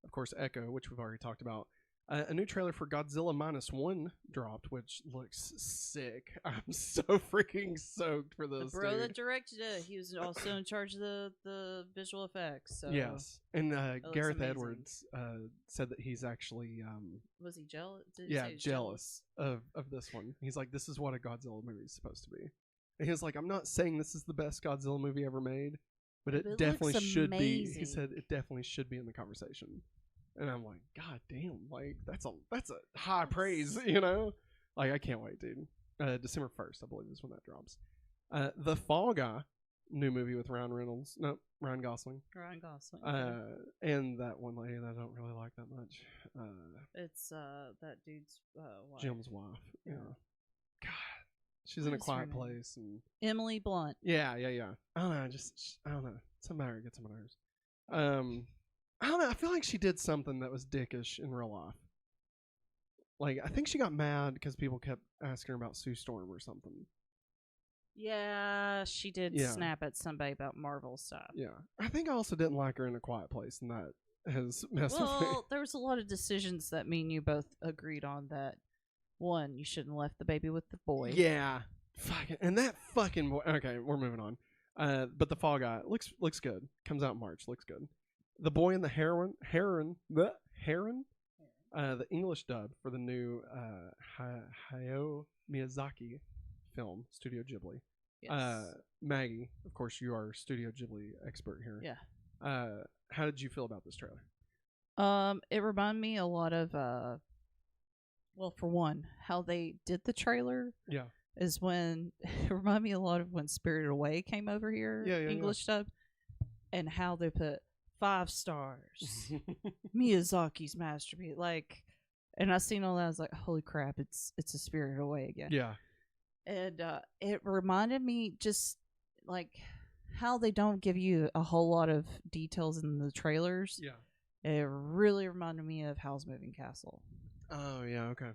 Of course, Echo, which we've already talked about. A new trailer for Godzilla -1 dropped, which looks sick. I'm so freaking stoked for this. The bro that directed it, he was also in charge of the visual effects. So. Yes, and Gareth amazing. Edwards said that he's actually was he jealous? Jealous of this one. He's like, this is what a Godzilla movie is supposed to be. And he was like, I'm not saying this is the best Godzilla movie ever made, but it definitely should be. He said it definitely should be in the conversation. And I'm like, God damn, like that's a high praise, you know? Like I can't wait, dude. December 1st, I believe, is when that drops. The Fall Guy, new movie with Ryan Gosling. Ryan Gosling. And that one lady that I don't really like that much. It's that dude's wife. Jim's wife. Yeah. God, she's What in A is her Quiet name? Place, and Emily Blunt. yeah. I don't know. I don't know. Something about her gets on my nerves. I don't know. I feel like she did something that was dickish in real life. Like, I think she got mad because people kept asking her about Sue Storm or something. Yeah, she did Yeah. snap at somebody about Marvel stuff. Yeah. I think I also didn't like her in A Quiet Place, and that has messed with me. Well, there was a lot of decisions that me and you both agreed on that. One, you shouldn't have left the baby with the boy. Yeah. Fucking, and that fucking boy. Okay, we're moving on. But The Fall Guy looks good. Comes out in March. Looks good. The Boy and the Heron. The English dub for the new Hayao Miyazaki film, Studio Ghibli. Yes. Maggie, of course, you are Studio Ghibli expert here. Yeah. How did you feel about this trailer? It reminded me a lot of well, for one, how they did the trailer. Yeah. Is when it reminded me a lot of when Spirited Away came over here. Yeah, English dub, and how they put 5 stars. Miyazaki's masterpiece, like, and I seen all that. I was like, "Holy crap! It's a Spirited Away again." Yeah. And it reminded me just like how they don't give you a whole lot of details in the trailers. Yeah. It really reminded me of Howl's Moving Castle. Oh yeah. Okay.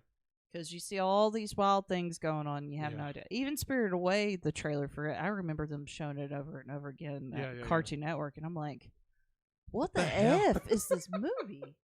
Because you see all these wild things going on, and you have no Yeah. idea. Even Spirited Away, the trailer for it, I remember them showing it over and over again at Cartoon Network, and I'm like, what the F is this movie?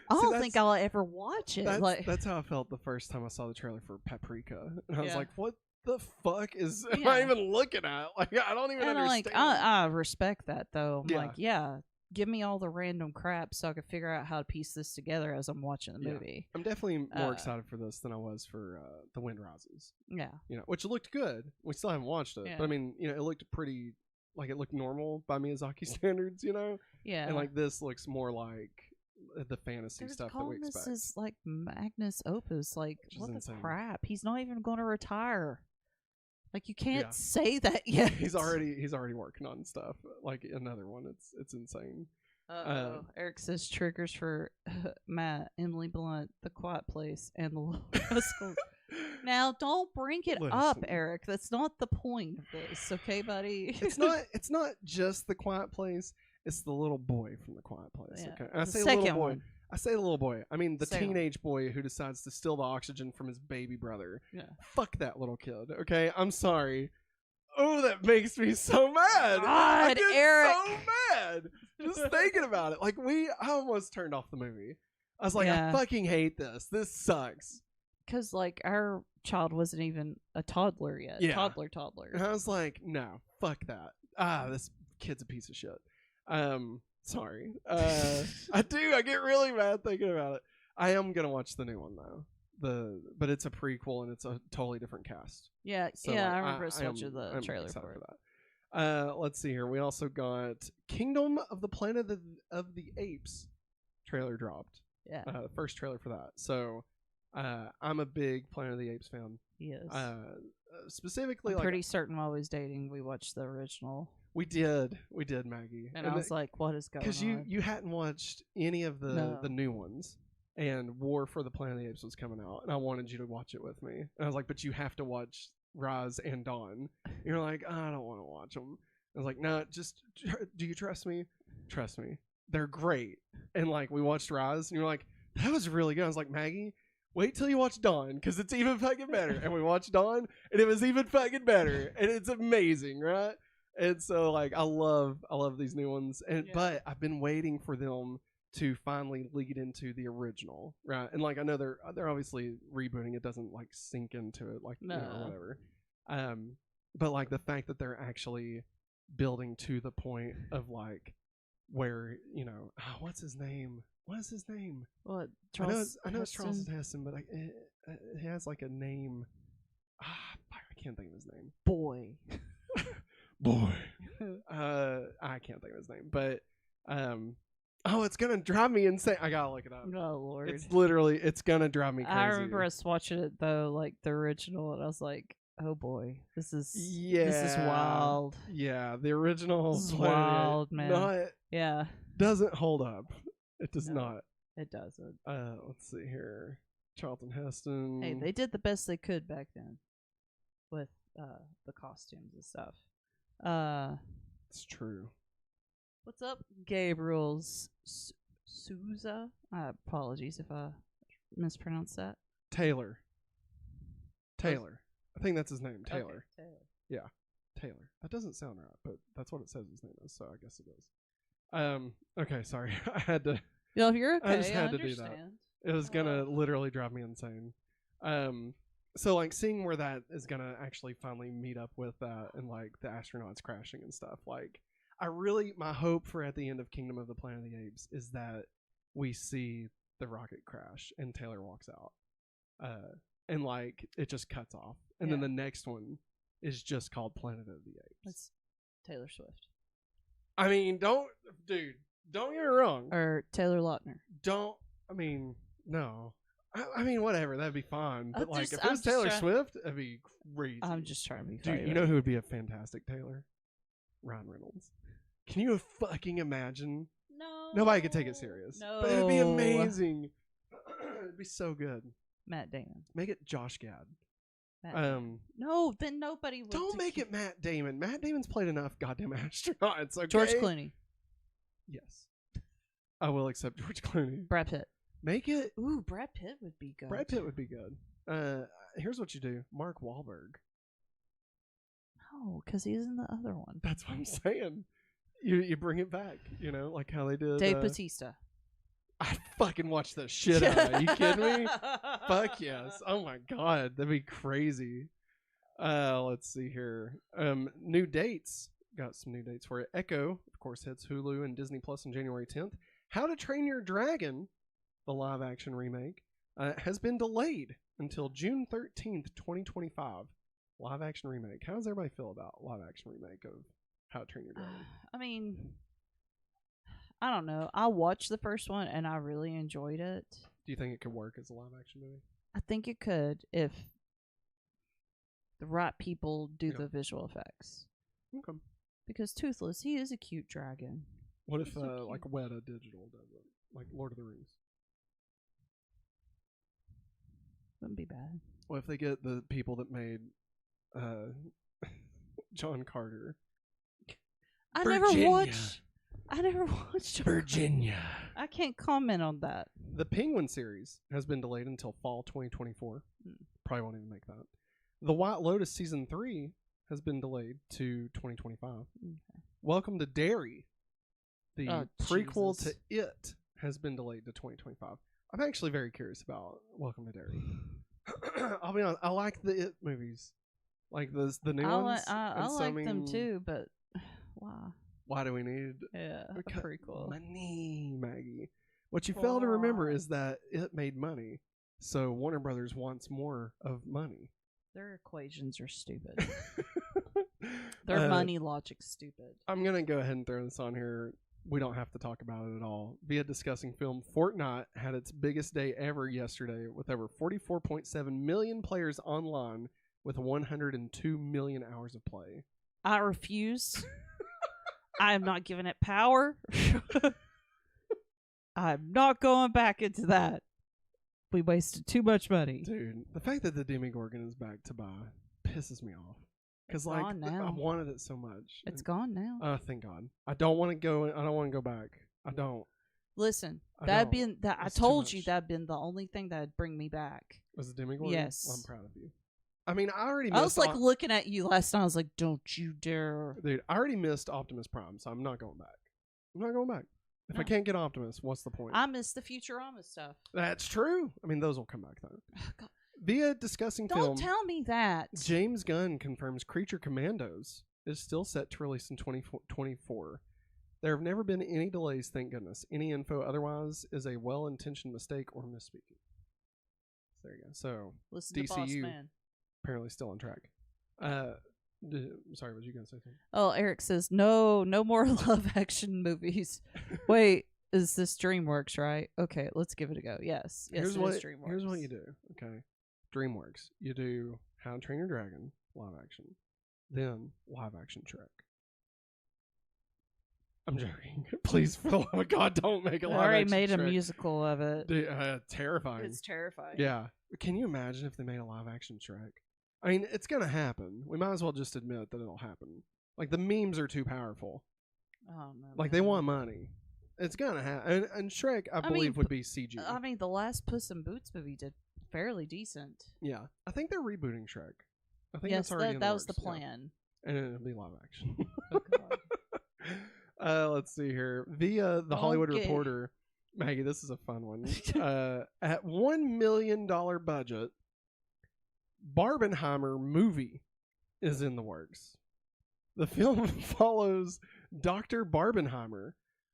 I don't think I'll ever watch it. That's how I felt the first time I saw the trailer for Paprika. And I was Yeah. like, what the fuck am I even looking at? Like, I don't even understand. I respect that, though. I'm Yeah. like, yeah, give me all the random crap so I can figure out how to piece this together as I'm watching the movie. I'm definitely more excited for this than I was for The Wind Rises. Yeah. Which looked good. We still haven't watched it. Yeah. But I mean, it looked pretty, like, it looked normal by Miyazaki standards, Yeah. And like this looks more like the fantasy They're stuff that we calling expect. this is like Magnus Opus. Like, Which is what the insane. crap? He's not even going to retire. Like, you can't Yeah. say that yet. He's already working on stuff, like another one. It's insane. Eric says triggers for Matt, Emily Blunt, The Quiet Place, and The Little Rascals. Now, don't bring it up, Listen. Eric. That's not the point of this, okay, buddy? It's not just The Quiet Place. It's the little boy from The Quiet Place. Yeah. Okay, and I The say second little boy. one. I say the little boy. I mean the Second one. teenage boy who decides to steal the oxygen from his baby brother. Yeah. Fuck that little kid. Okay, I'm sorry. Oh, that makes me so mad. I God, get Eric. so mad just thinking about it. Like I almost turned off the movie. I was like, Yeah. I fucking hate this. This sucks. Because, like, our child wasn't even a toddler yet. Yeah. Toddler. And I was like, no, fuck that. This kid's a piece of shit. Sorry. I get really mad thinking about it. I am gonna watch the new one though. But it's a prequel and it's a totally different cast. Yeah, So, yeah, like, I remember us I'm watching the trailer excited for it. that. Let's see here. We also got Kingdom of the Planet of the Apes trailer dropped. Yeah, First trailer for that. So I'm a big Planet of the Apes fan. he is. Specifically, I'm like pretty certain while I was dating, we watched the original. we did, Maggie. And I was like, what is going on? because you hadn't watched any of No. the new ones, and War for the Planet of the Apes was coming out, and I wanted you to watch it with me. And I was like, but you have to watch Rise and Dawn. You're like, I don't want to watch them. I was like, no, just do you trust me? Trust me, they're great. And like we watched Rise, and you're like, that was really good. I was like, Maggie, wait till you watch Dawn, because it's even fucking better. And we watched Dawn, and it was even fucking better, and it's amazing, right? And so like I love these new ones, and Yeah. but I've been waiting for them to finally lead into the original, right? And like I know they're obviously rebooting. It doesn't like sink into it, like No. whatever. But like the fact that they're actually building to the point of like where what's his name? What is his name? What? I know it's Charles Heston? Heston, but it has like a name. I can't think of his name. Boy. Boy. I can't think of his name, but Oh, it's gonna drive me insane. I gotta look it up. Oh Lord. It's gonna drive me crazy. I remember us watching it though, like the original, and I was like, "Oh boy, this is wild." Yeah, the original This is Planet of the wild, Apes man. Yeah, doesn't hold up. It does No. not. it doesn't. Let's see here. Charlton Heston. Hey, they did the best they could back then with the costumes and stuff. It's true. What's up, Gabriel's Souza? Apologies if I mispronounced that. Taylor. I think that's his name. Taylor. Okay, Taylor. Yeah, Taylor. That doesn't sound right, but that's what it says his name is, so I guess it is. Okay, sorry. I had to. Yo, if you're okay, I just had to do that. It was gonna literally drive me insane. So like seeing where that is gonna actually finally meet up with that and like the astronauts crashing and stuff. Like, my hope for at the end of Kingdom of the Planet of the Apes is that we see the rocket crash and Taylor walks out, and like it just cuts off, and then the next one is just called Planet of the Apes. That's Taylor Swift. I mean, don't get me wrong. Or Taylor Lautner. No. I mean, whatever. That'd be fine. But like, if it I'm was just Taylor trying- Swift, it'd be crazy. I'm just trying to be Dude, funny. you know who would be a fantastic Taylor? Ryan Reynolds. Can you fucking imagine? No. Nobody could take it serious. No. But it'd be amazing. It'd be so good. Matt Damon. Make it Josh Gad. No, then nobody would. Don't make it Matt Damon. Matt Damon's played enough goddamn astronauts. Okay? George Clooney. Yes. I will accept George Clooney. Brad Pitt. Make it. Ooh, Brad Pitt would be good. Brad Pitt would be good. Here's what you do. Mark Wahlberg. No, because he's in the other one. That's what I'm saying. You bring it back, like how they did. Dave Bautista. I fucking watched the shit out of it. Are you kidding me? Fuck yes. Oh my god, that'd be crazy. Let's see here. New dates. Got some new dates for it. Echo, of course, hits Hulu and Disney Plus on January 10th. How to Train Your Dragon, the live-action remake, has been delayed until June 13th, 2025. Live-action remake. How does everybody feel about live-action remake of How to Train Your Dragon? I mean, I don't know. I watched the first one and I really enjoyed it. Do you think it could work as a live-action movie? I think it could if the right people do the visual effects. Okay. Because Toothless, he is a cute dragon. What if like Weta Digital does it, like Lord of the Rings? Wouldn't be bad. What if they get the people that made John Carter? I never watched Virginia. I can't comment on that. The Penguin series has been delayed until fall 2024. Probably won't even make that. The White Lotus season 3 has been delayed to 2025. Okay. Welcome to Derry, the prequel Jesus. to It, has been delayed to 2025. I'm actually very curious about Welcome to Derry. I'll be honest, I like the It movies, like the new ones. I like them too, but why? Why do we need a prequel? Money, Maggie. What you fail to remember is that It made money, so Warner Brothers wants more of money. Their equations are stupid. Their money logic's stupid. I'm going to go ahead and throw this on here. We don't have to talk about it at all. Via discussing film, Fortnite had its biggest day ever yesterday with over 44.7 million players online with 102 million hours of play. I refuse. I am not giving it power. I'm not going back into that. We wasted too much money. Dude, the fact that the Demogorgon is back to buy pisses me off. Because like I wanted it so much. It's gone now. Oh, thank God. I don't want to go. I don't want to go back. I don't. Listen, I told you that'd been the only thing that'd bring me back. Was the Demogorgon? Yes. Well, I'm proud of you. I mean, I already. I was like looking at you last night. I was like, "Don't you dare!" Dude, I already missed Optimus Prime, so I'm not going back. I'm not going back. If I can't get Optimus, what's the point? I missed the Futurama stuff. That's true. I mean, those will come back though. God. Via discussing film, don't tell me that. James Gunn confirms Creature Commandos is still set to release in 2024. There have never been any delays, thank goodness. Any info otherwise is a well-intentioned mistake or misspeaking. So there you go. So listen DCU to Boss Man. Apparently still on track. Sorry, was you gonna say something? Oh, Eric says no more live action movies. Wait, is this DreamWorks, right? Okay, let's give it a go. Yes, Here's it what is DreamWorks. here's what you do. Okay, DreamWorks. You do How to Train Your Dragon live action, then live action Shrek. I'm joking. Please, for the love of God, don't make a They live already action made a Shrek. musical of it. Terrifying. It's terrifying. Yeah. Can you imagine if they made a live action Shrek? I mean, it's gonna happen. We might as well just admit that it'll happen. Like the memes are too powerful. Oh no. Like they want money. It's gonna happen. And Shrek, I believe, would be CG. I mean, the last Puss in Boots movie did fairly decent. Yeah, I think they're rebooting Shrek. I think Yes, that's already that in was the works, yeah. plan. And it'll be live action. Oh, God. Let's see here. Via the Hollywood Okay. Reporter, Maggie, this is a fun one. At $1 million budget, Barbenheimer movie is in the works. The film follows Dr. Barbenheimer,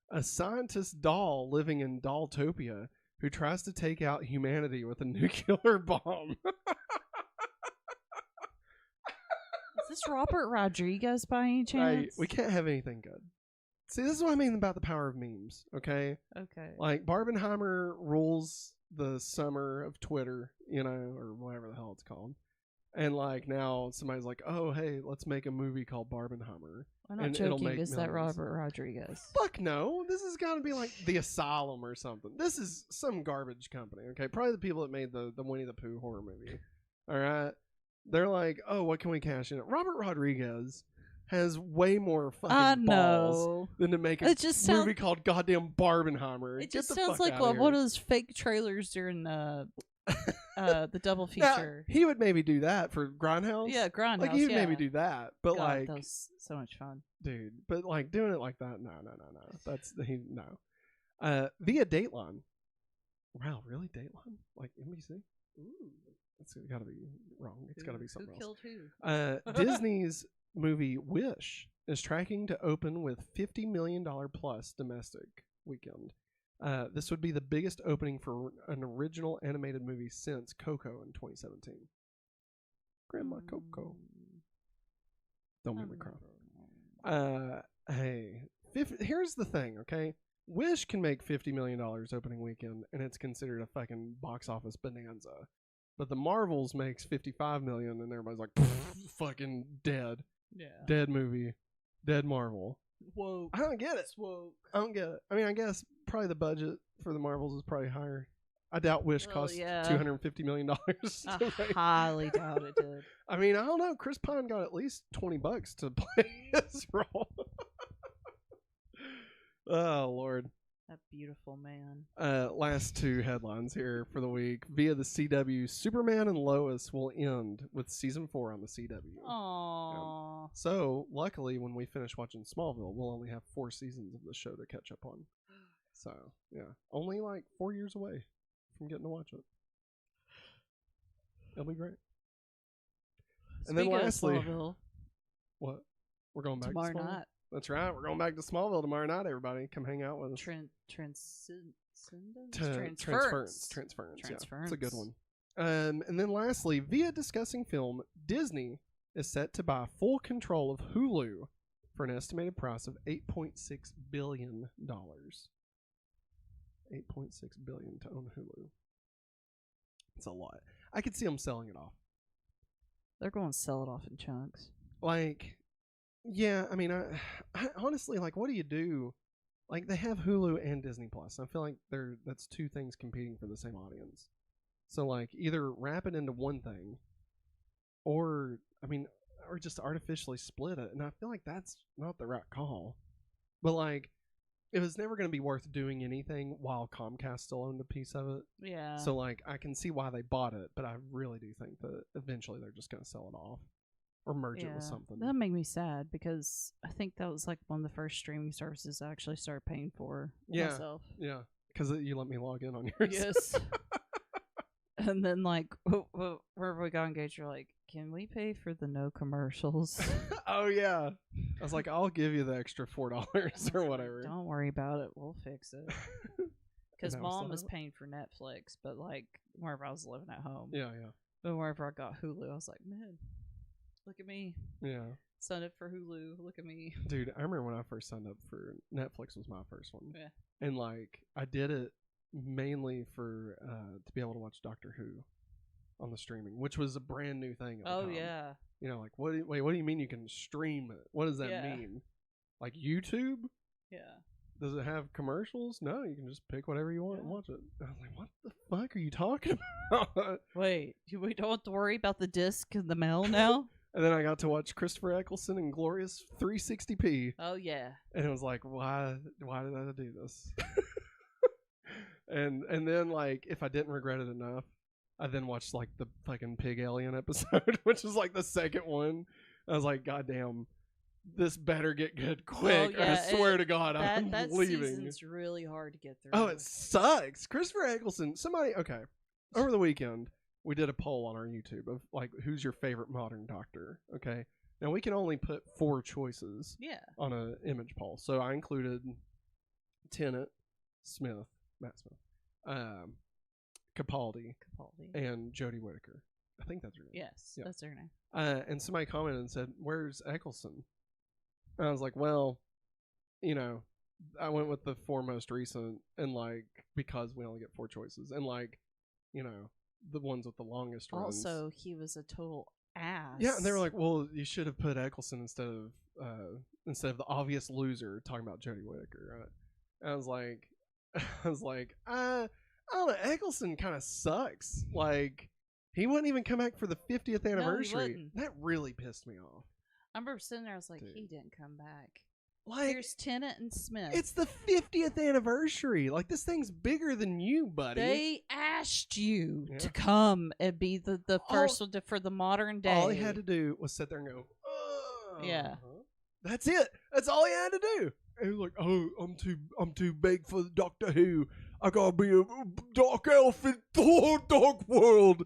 a scientist doll living in Dolltopia who tries to take out humanity with a nuclear bomb. Is this Robert Rodriguez by any chance? Right. We can't have anything good. See, this is what I mean about the power of memes, okay? Okay. Like, Barbenheimer rules the summer of Twitter, you know, or whatever the hell it's called. And, like, now somebody's like, oh, hey, let's make a movie called Barbenheimer. I'm not and it'll joking. make Is that millions. Robert Rodriguez? Fuck no. This has got to be like The Asylum or something. This is some garbage company, okay? Probably the people that made the Winnie the Pooh horror movie. All right? They're like, oh, what can we cash in? Robert Rodriguez has way more fucking balls than to make a It just movie called goddamn Barbenheimer. It Get just the sounds fuck like outta here. one of those fake trailers during the double Now, feature. he would maybe do that for Grindhouse. Yeah, Grindhouse. Like, he would yeah. maybe do that. But, God, like, that was so much fun. dude, but, like, doing it like that, no. That's, no. Via Dateline. Wow, really? Dateline? Like NBC? Ooh, it's got to be wrong. It's got to be something Who else. killed who? Disney's movie Wish is tracking to open with $50 million plus domestic weekend. This would be the biggest opening for an original animated movie since Coco in 2017. Grandma Coco. Don't make me cry. Hey, here's the thing, okay? Wish can make $50 million opening weekend, and it's considered a fucking box office bonanza. But the Marvels makes $55 million, and everybody's like, fucking dead. Yeah. Dead movie. Dead Marvel. Whoa. I don't get it. I don't get it. I mean, I guess probably the budget for the Marvels is probably higher. I doubt Wish cost $250 million. I highly doubt it did. I mean, I don't know. Chris Pine got at least $20 to play his role. Oh, Lord. That beautiful man. Last two headlines here for the week. Via the CW, Superman and Lois will end with season 4 on the CW. Aww. So, luckily, when we finish watching Smallville, we'll only have 4 seasons of the show to catch up on. So, yeah. Only like 4 years away from getting to watch it. It'll be great. And then lastly, of Smallville, what? We're going back tomorrow to Smallville? night. That's right. We're going back to Smallville tomorrow night, everybody. Come hang out with us. Transference. Yeah, it's a good one. And then lastly, via discussing film, Disney is set to buy full control of Hulu for an estimated price of $8.6 billion. $8.6 billion to own Hulu. It's a lot. I could see them selling it off. They're going to sell it off in chunks. Like, yeah, I mean, I honestly, like, what do you do? Like, they have Hulu and Disney Plus. I feel like that's two things competing for the same audience. So, like, either wrap it into one thing, or just artificially split it. And I feel like that's not the right call. But, like, it was never going to be worth doing anything while Comcast still owned a piece of it. Yeah. So, like, I can see why they bought it, but I really do think that eventually they're just going to sell it off. Or merge it with something. That made me sad because I think that was like one of the first streaming services I actually started paying for myself. Yeah, because you let me log in on yours. Yes. And then like wherever we got engaged, you're like, can we pay for the no commercials? Oh yeah. I was like, I'll give you the extra $4 or whatever. Don't worry about it. We'll fix it. Because Mom was still paying for Netflix, but like wherever I was living at home. Yeah. But wherever I got Hulu, I was like, man, look at me. Yeah. Signed up for Hulu. Look at me. Dude, I remember when I first signed up for Netflix was my first one. Yeah. And like I did it mainly for to be able to watch Doctor Who on the streaming, which was a brand new thing at the time. Yeah. You know, like what do you mean you can stream it? What does that mean? Like YouTube? Yeah. Does it have commercials? No, you can just pick whatever you want and watch it. I was like, what the fuck are you talking about? Wait, we don't have to worry about the disc in the mail now? And then I got to watch Christopher Eccleston in glorious 360p. Oh, yeah. And it was like, why did I do this? and then, like, if I didn't regret it enough, I then watched, like, the fucking pig alien episode, which was, like, the second one. I was like, God damn, this better get good quick, or I swear to God, I'm leaving. That season's really hard to get through. Oh, it sucks. Christopher Eccleston, okay, over the weekend, we did a poll on our YouTube of, like, who's your favorite modern Doctor, okay? Now, we can only put 4 choices on an image poll. So I included Matt Smith, Capaldi, and Jodie Whittaker. I think that's her name. Yes, that's her name. And somebody commented and said, where's Eccleston? And I was like, well, you know, I went with the 4 most recent, and, like, because we only get 4 choices. And, like, you know, the ones with the longest runs. Also, he was a total ass. Yeah, and they were like, well, you should have put Eccleston instead of the obvious loser, talking about Jodie Whittaker, right? And I was like, I don't know, Eccleston kind of sucks. Like, he wouldn't even come back for the 50th anniversary. That really pissed me off. I remember sitting there, I was like, dude, he didn't come back. Like, here's Tennant and Smith. It's the 50th anniversary. Like, this thing's bigger than you, buddy. They asked you to come and be the first one for the modern day. All he had to do was sit there and go, yeah. That's it. That's all he had to do. And he was like, oh, I'm too big for Doctor Who. I gotta be a dark elf in the dark world.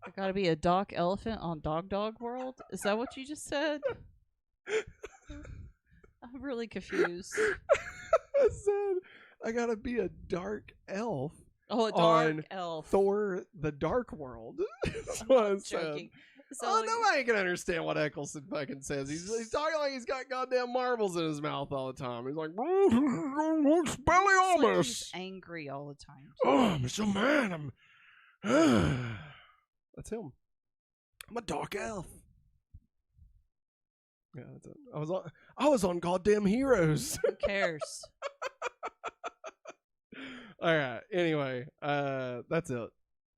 I gotta be a dock elephant on Dog World? Is that what you just said? I'm really confused. I said, I gotta be a dark elf. Oh, a dark elf. Thor, the Dark World. That's what I said. So, nobody can understand what Eccleston fucking says. He's talking like he's got goddamn marbles in his mouth all the time. He's like, like he's angry all the time. Oh, I'm so mad. That's him. I'm a dark elf. Yeah, that's it. I was on goddamn Heroes. Who cares? All right. Anyway, that's it.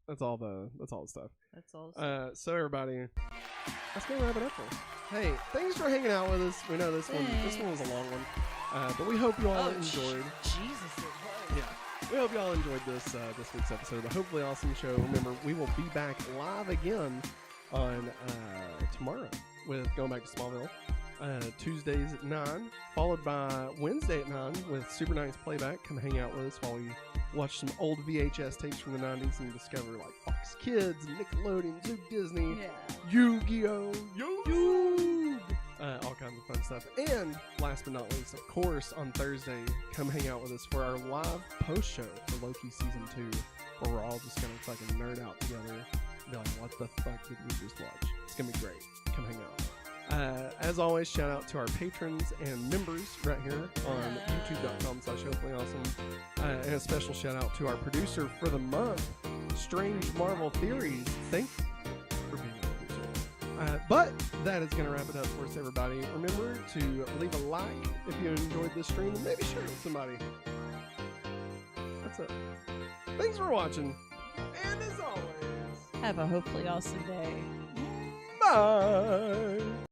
That's all the stuff. That's all. So everybody, that's gonna wrap it up for. Hey, thanks for hanging out with us. We know this one was a long one, but we hope you all enjoyed. Jesus, it was. Yeah, we hope you all enjoyed this week's episode of the Hopefully Awesome Show. Remember, we will be back live again on tomorrow with Going Back to Smallville. Tuesdays at 9, followed by Wednesday at 9 with Super Nice Playback. Come hang out with us while we watch some old VHS tapes from the 90s and discover like Fox Kids, Nickelodeon, Zoom Disney, Yu-Gi-Oh, all kinds of fun stuff. And last but not least, of course, on Thursday, come hang out with us for our live post show for Loki Season 2, where we're all just gonna fucking nerd out together and be like, what the fuck did we just watch? It's gonna be great. Come hang out. As always, shout out to our patrons and members right here on youtube.com/hopefullyawesome. And a special shout out to our producer for the month, Strange Marvel Theories. Thanks for being a producer. But that is going to wrap it up for us, everybody. Remember to leave a like if you enjoyed this stream and maybe share it with somebody. That's it. Thanks for watching. And as always, have a hopefully awesome day. bye.